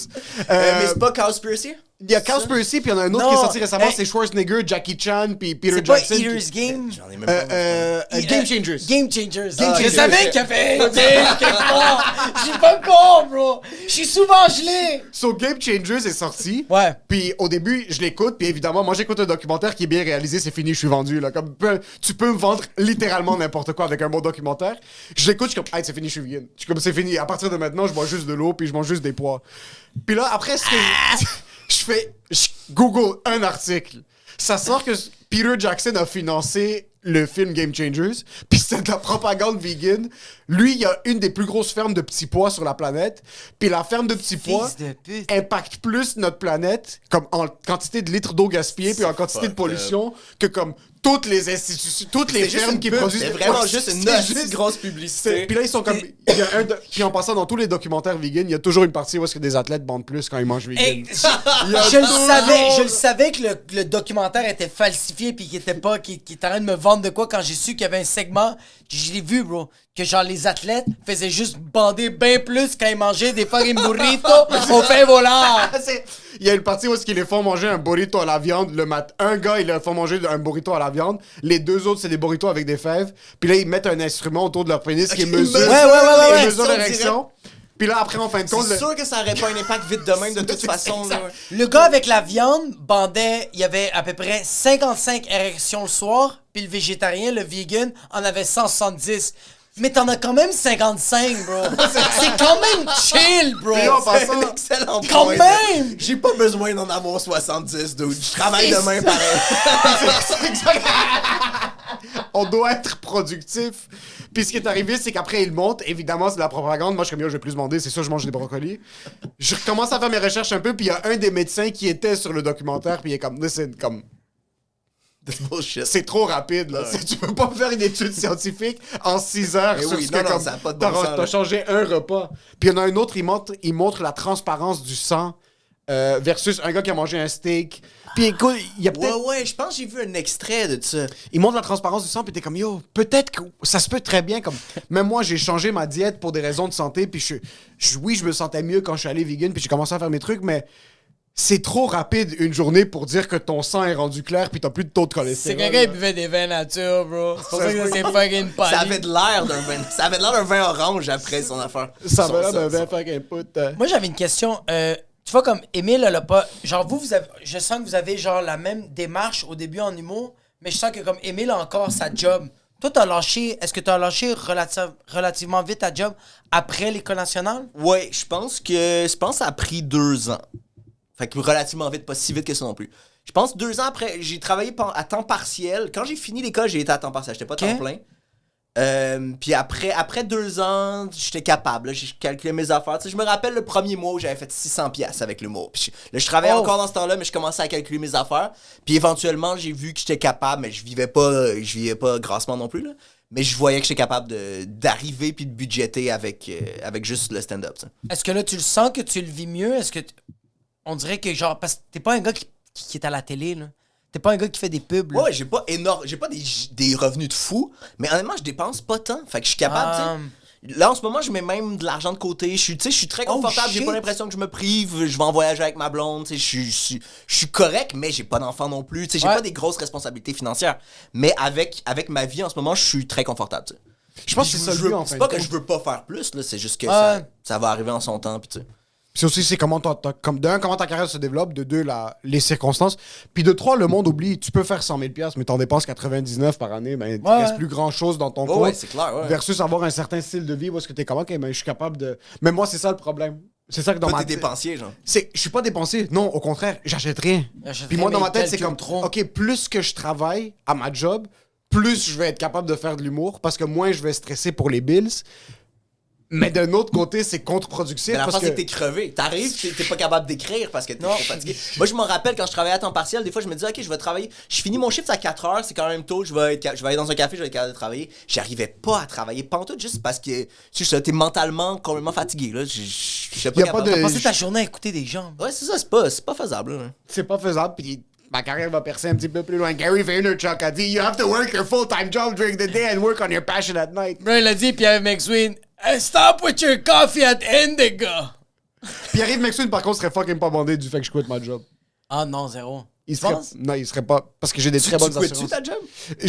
Mais c'est pas Cowspiracy? Il y a Cowspiracy, puis il y en a un autre qui est sorti récemment, c'est Schwarzenegger, Jackie Chan, puis Peter C'est pas Jackson. Eater's Game? J'en ai même pas. Game Changers. Game Changers. Changers. Je savais qu'il y avait un game quelque part. Je suis pas con, bro. Je suis souvent gelé. So Game Changers est sorti. Ouais. Puis au début, je l'écoute, puis évidemment, moi j'écoute un documentaire qui est bien réalisé, c'est fini, je suis vendu. Là. Comme, tu peux me vendre littéralement n'importe quoi avec un bon documentaire. Je l'écoute, je suis comme, hey, c'est fini, je suis vegan. Je suis comme, c'est fini. À partir de maintenant, je bois juste de l'eau, puis je mange juste des pois. Puis là, après, je Google un article. Ça sort que Peter Jackson a financé le film Game Changers, puis c'est de la propagande vegan. Lui, il y a une des plus grosses fermes de petits pois sur la planète, puis la ferme de petits pois de pute. impacte plus notre planète, comme en quantité de litres d'eau gaspillée, puis en quantité de pollution, que comme toutes les institutions, toutes les fermes qui produisent... C'est vraiment juste une grosse C'est- publicité. Puis là, ils sont comme... Puis en passant dans tous les documentaires vegan, il y a toujours une partie où est-ce que des athlètes bandent plus quand ils mangent vegan. Hey, Il y a je le savais que le documentaire était falsifié puis qu'il était pas qu'il était en train de me vendre de quoi quand j'ai su qu'il y avait un segment, je l'ai vu, bro, que genre les athlètes faisaient juste bander bien plus quand ils mangeaient des fucking burritos au pain volant. Il y a une partie où est-ce qu'ils les font manger un burrito à la viande le matin. Un gars, il leur fait manger un burrito à la viande. Les deux autres, c'est des burritos avec des fèves. Puis là, ils mettent un instrument autour de leur pénis qui mesure Ouais. mesure l'érection. Puis là, après, en fin de compte... C'est sûr que ça aurait pas un impact vite de même de toute façon. Là. Le gars avec la viande bandait, il y avait à peu près 55 érections le soir, puis le végétarien, le vegan, en avait 170. Mais t'en as quand même 55, bro. C'est quand même chill, bro. Puis là, en C'est passant... un excellent Quand point. même! J'ai pas besoin d'en avoir 70, dude. Je travaille demain pareil. On doit être productif. Puis ce qui est arrivé, c'est qu'après, il monte. Évidemment, c'est de la propagande. Moi, je suis comme, yo, je vais plus demander. C'est sûr, je mange des brocolis. Je recommence à faire mes recherches un peu. Puis il y a un des médecins qui était sur le documentaire. Puis il est comme, listen, comme... That's bullshit. C'est trop rapide, là. Tu peux pas faire une étude scientifique en 6 heures Mais sur oui, ce non, que non, comme, ça a pas de bon sens, t'as là. changé un repas. Puis il y en a un autre, il montre la transparence du sang versus un gars qui a mangé un steak. Puis écoute, il y a peut-être... Ouais, je pense que j'ai vu un extrait de ça. Il montre la transparence du sang, puis t'es comme, yo, peut-être que ça se peut très bien. Comme même moi, j'ai changé ma diète pour des raisons de santé, puis oui, je me sentais mieux quand je suis allé vegan, puis j'ai commencé à faire mes trucs, mais c'est trop rapide une journée pour dire que ton sang est rendu clair, puis t'as plus de taux de C'est cholestérol. quelqu'un qui buvait des vins nature, bro. C'est pour ça que c'est fucking pali. Ça avait de l'air d'un vin. Ça avait de l'air d'un vin orange après son affaire. Ça va l'air d'un vin fucking put. Moi, j'avais une question. Tu vois, comme Émile, elle a pas. Genre, vous avez. Je sens que vous avez, genre, la même démarche au début en humour, mais je sens que, comme Émile a encore sa job. Toi, t'as lâché. Est-ce que t'as lâché relativement vite ta job après l'École nationale? Ouais, je pense que ça a pris 2 ans. Fait que relativement vite, pas si vite que ça non plus. Je pense 2 ans après, j'ai travaillé à temps partiel. Quand j'ai fini l'école, j'ai été à temps partiel. J'étais pas à temps plein. Puis après 2 ans, j'étais capable. Là, j'ai calculé mes affaires. Tu sais, je me rappelle le premier mois où j'avais fait 600$ avec l'humour. Puis là, je travaillais encore dans ce temps-là, mais je commençais à calculer mes affaires. Puis éventuellement, j'ai vu que j'étais capable, mais je vivais pas grassement non plus. Là. Mais je voyais que j'étais capable d'arriver puis de budgéter avec juste le stand-up. Ça. Est-ce que là, tu le sens que tu le vis mieux? Est-ce que. on dirait que, genre, parce que t'es pas un gars qui est à la télé, là. T'es pas un gars qui fait des pubs, là. Ouais, j'ai pas des revenus de fou, mais honnêtement, je dépense pas tant. Fait que je suis capable, tu sais. Là, en ce moment, je mets même de l'argent de côté. Je suis très confortable. J'ai pas l'impression que je me prive. Je vais en voyage avec ma blonde. Je suis correct, mais j'ai pas d'enfant non plus. J'ai pas des grosses responsabilités financières. Mais avec ma vie en ce moment, je suis très confortable. T'sais. Je pense que c'est ça le but, en fait. C'est pas que je veux pas faire plus, là. C'est juste que ça va arriver en son temps. Puis, c'est aussi, c'est comment comment ta carrière se développe, de deux, les circonstances. Puis de trois, le monde oublie, tu peux faire 100 000 $, mais t'en dépenses 99 par année, ben, il reste plus grand-chose dans ton compte. Ouais, c'est clair, ouais. Versus avoir un certain style de vie où est-ce que t'es comme, OK, ben, je suis capable de... Mais moi, c'est ça le problème. C'est ça que dans toi, ma t'es dépensier, genre. Je suis pas dépensier. Non, au contraire, j'achète rien. Puis moi, dans ma tête, c'est comme, OK, plus que je travaille à ma job, plus je vais être capable de faire de l'humour parce que moins je vais stresser pour les bills. Mais d'un autre côté, c'est contre-productif. Mais la parce c'est que t'es crevé. T'arrives, t'es pas capable d'écrire parce que t'es trop fatigué. Moi, je me rappelle quand je travaillais à temps partiel, des fois, je me disais, OK, je vais travailler. Je finis mon shift à 4 heures, c'est quand même tôt. Je vais aller dans un café, je vais être capable de travailler. J'arrivais pas à travailler pantoute juste parce que tu sais, t'es mentalement complètement fatigué. Là. Je sais pas capable. T'as passé ta journée à écouter des gens. Ouais, c'est ça, c'est pas faisable. Là. C'est pas faisable. Puis ma carrière va percer un petit peu plus loin. Gary Vaynerchuk a dit, You have to work your full-time job during the day and work on your passion at night. Bro, il a dit, Pierre McSween. Stop with your coffee at Indigo! Pierre-Yves McSween, par contre, serait fucking pas bandé du fait que je quitte ma job. Ah non, zéro. Non, il serait pas. Parce que j'ai des très bonnes assurances. Tu ta job?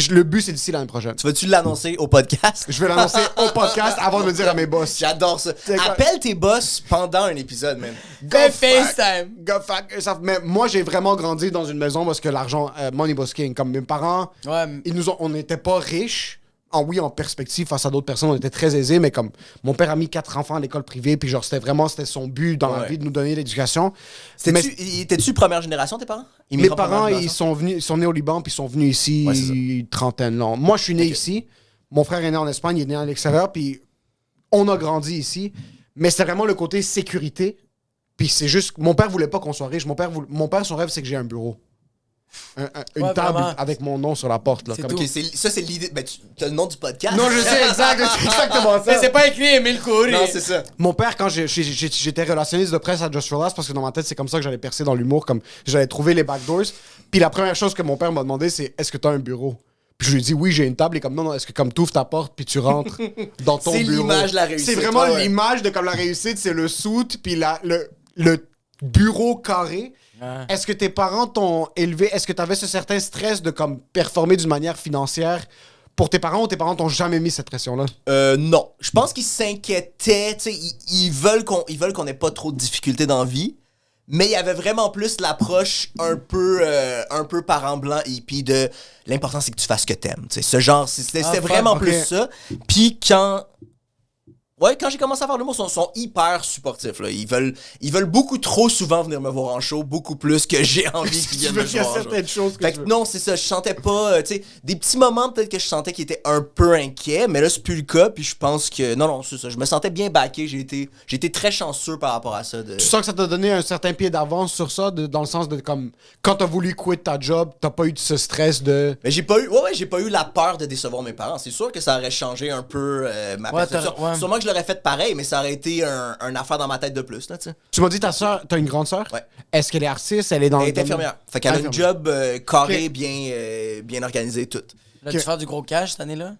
Le but, c'est d'ici l'année prochaine. Tu vas-tu l'annoncer au podcast? Je vais l'annoncer au podcast avant de le dire à mes boss. J'adore ça. Appelle tes boss pendant un épisode, même. Go FaceTime! Go fuck. Mais moi, j'ai vraiment grandi dans une maison parce que l'argent, money was king. Comme mes parents, on n'était pas riches. En perspective face à d'autres personnes, on était très aisés, mais comme mon père a mis 4 enfants à l'école privée, puis genre c'était son but dans la vie de nous donner l'éducation. Étais-tu première génération, tes parents? Mes parents, ils sont nés au Liban, puis ils sont venus ici, trentaine. Non. Moi, je suis né ici. Mon frère est né en Espagne, il est né à l'extérieur, puis on a grandi ici. Mais c'est vraiment le côté sécurité. Puis c'est juste, mon père voulait pas qu'on soit riche. Mon père, son rêve, c'est que j'ai un bureau. Une table vraiment. Avec mon nom sur la porte. Là, comme... ça, c'est l'idée. Ben, tu as le nom du podcast. Non, je sais, c'est exactement ça. Mais c'est pas écrit Émile Coury. Non, c'est ça. Mon père, quand j'étais relationniste de presse à Just for Laughs, parce que dans ma tête, c'est comme ça que j'allais percer dans l'humour, comme j'allais trouver les backdoors. Puis la première chose que mon père m'a demandé, c'est est-ce que tu as un bureau? Puis je lui ai dit oui, j'ai une table. Et comme non, est-ce que comme tu ouvres ta porte puis tu rentres dans ton bureau? C'est l'image de la réussite. C'est vraiment l'image de comme la réussite, c'est le suit puis le bureau carré. Est-ce que tes parents t'ont élevé? Est-ce que tu avais ce certain stress de comme performer d'une manière financière pour tes parents ou tes parents t'ont jamais mis cette pression-là? Non. Je pense qu'ils s'inquiétaient. Ils veulent qu'on ait pas trop de difficultés dans la vie. Mais il y avait vraiment plus l'approche un peu parent blanc hippie de l'important c'est que tu fasses ce que t'aimes. Ce genre, c'était vraiment plus ça. Puis quand j'ai commencé à faire l'humour, ils sont hyper supportifs. Là. Ils veulent beaucoup trop souvent venir me voir en show, beaucoup plus que j'ai envie qu'ils viennent me voir en show. Certaines choses que non, c'est ça, je sentais pas... des petits moments peut-être que je sentais qu'ils étaient un peu inquiets, mais là, c'est plus le cas, puis je pense que... Non, c'est ça, je me sentais bien backé, j'ai été très chanceux par rapport à ça. Tu sens que ça t'a donné un certain pied d'avance sur ça, dans le sens de comme... Quand t'as voulu quitter ta job, t'as pas eu ce stress de... Mais j'ai pas eu la peur de décevoir mes parents. C'est sûr que ça aurait changé un peu ma perception. Sûrement que je l'aurais fait pareil, mais ça aurait été un affaire dans ma tête de plus. Là, tu m'as dit ta soeur, t'as une grande soeur? Ouais. Est-ce qu'elle est artiste? Elle est infirmière. Fait qu'elle a une job carré, bien organisé, tout. Là, tu fais du gros cash cette année-là?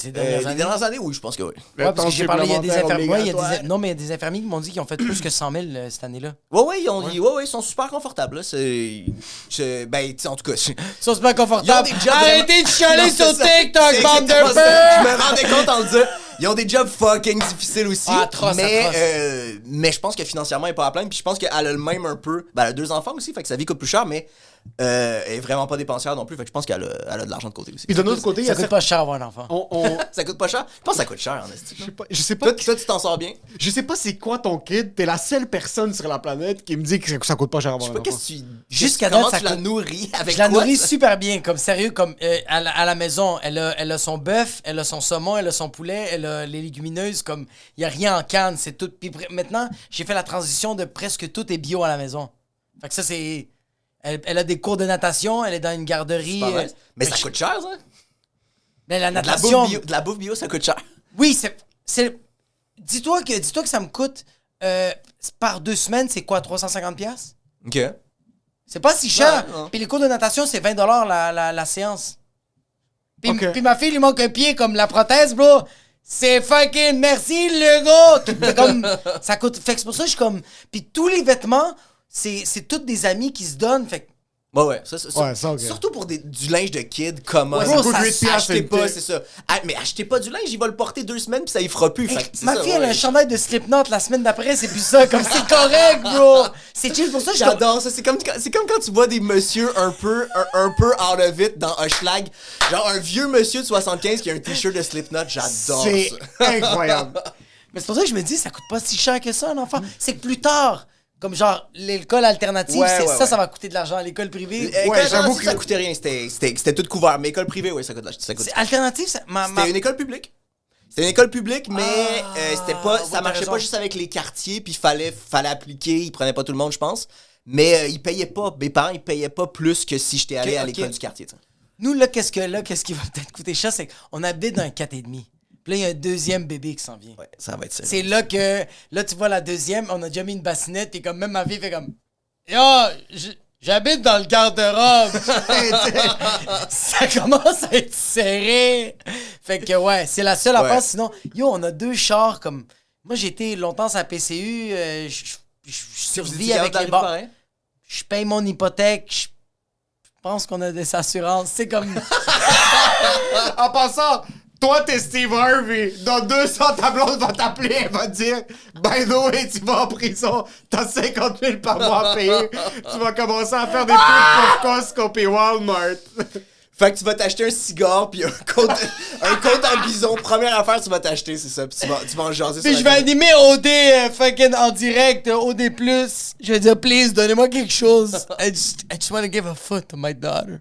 Les dernières années, oui, je pense que oui. Ouais, parce que j'ai parlé, il y a des infirmiers. Non, mais il y a des infirmiers qui m'ont dit qu'ils ont fait plus que 100 000 cette année-là. Ouais, ils sont super confortables. Là. En tout cas. Ils sont super confortables. Arrêtez de chialer sur TikTok, bande de peur! Je me rendais compte en le disant. Ils ont des jobs fucking difficiles aussi. Atroce. Mais je pense que financièrement, elle est pas à plaindre. Puis je pense qu'elle a le même un peu. Ben, elle a 2 enfants aussi, fait que sa vie coûte plus cher, mais elle est vraiment pas dépensière non plus. Fait que je pense qu'elle a de l'argent de côté aussi. Puis d'un autre côté, ça coûte pas cher avoir un enfant. Ça coûte pas cher? Je pense que ça coûte cher, en estime. Je sais pas. Toi, tu t'en sors bien? Je sais pas c'est quoi ton kid. T'es la seule personne sur la planète qui me dit que ça coûte pas cher avoir un enfant. Je sais pas Jusqu'à comment date, tu la nourris avec je la nourris super bien, comme sérieux, comme à la maison, elle a son bœuf, elle a son saumon, elle a son poulet, elle a les légumineuses, comme il y a rien en canne, c'est tout. Puis maintenant, j'ai fait la transition de presque tout est bio à la maison. Fait que ça c'est elle a des cours de natation, elle est dans une garderie. Mais ça coûte cher, ça? Mais la natation, de la bouffe bio, ça coûte cher. Oui, c'est dis-toi que ça me coûte par 2 semaines, c'est quoi, 350$? OK. C'est pas si cher. Ouais, non. Puis les cours de natation, c'est 20$ la séance. Puis, Ok. puis ma fille lui manque un pied comme la prothèse, bro. C'est fucking merci, le gars! C'est comme, ça coûte. Fait que c'est pour ça que je suis comme. Puis tous les vêtements, c'est tous des amis qui se donnent. Fait que Ouais. Ouais, ça, ok. Surtout pour du linge de kid commun. Ouais, ça coûte 8 piastres, Achetez une pas, tête. c'est ça. Ah, mais achetez pas du linge, il va le porter 2 semaines puis ça y fera plus. hey, Fait que c'est ma ça, fille, elle a ouais. un chandail de Slipknot la semaine d'après, c'est plus ça. Comme c'est correct, bro! C'est chill pour ça, je suis comme. J'adore ça. C'est comme quand tu vois des messieurs un peu out of it dans un schlag. Genre un vieux monsieur de 75 qui a un t-shirt de Slipknot. J'adore C'est ça. incroyable. Mais c'est pour ça que je me dis, ça coûte pas si cher que ça, un enfant. C'est que plus tard, comme genre l'école alternative, Ouais, c'est ouais, ça, ouais. ça va coûter de l'argent. L'école privée. Ouais, j'avoue que que- ça coûtait rien. C'était tout couvert. Mais école privée, oui, ça coûte. C'est alternative, ça. C'était une école publique. C'était une école publique, mais c'était pas, ouais, ça t'as marchait raison. pas juste avec les quartiers, puis fallait appliquer. Ils prenaient pas tout le monde, je pense. Mais ils payaient pas. Mes parents, ils payaient pas plus que si j'étais allé Ok, à ok. l'école du quartier. T'sais. Nous, là, qu'est-ce qui va peut-être coûter cher, c'est qu'on habite dans un 4,5. Puis là, il y a un deuxième bébé qui s'en vient. Ouais, ça va être ça. C'est là que, là, tu vois la deuxième, on a déjà mis une bassinette, et comme même ma fille fait comme, yo, j'habite dans le garde-robe. Ça commence à être serré. Fait que, ouais, c'est la seule affaire. Sinon, yo, on a 2 chars comme. Moi, j'ai été longtemps à la PCU, je survis avec les bords. Je paye mon hypothèque, je pense qu'on a des assurances. C'est comme. En passant, toi, t'es Steve Harvey. Dans 200, ta blonde va t'appeler. Elle va te dire by the way, tu vas en prison. T'as 50 000 par mois à payer. Tu vas commencer à faire des pubs pour Costco et Walmart. Fait que tu vas t'acheter un cigare puis un compte en bison. Première affaire, tu vas t'acheter, c'est ça. Puis tu vas en jaser Puis sur je la vais animer OD fucking en direct, OD+. Je vais dire, please, donnez-moi quelque chose. I just want to give a foot to my daughter.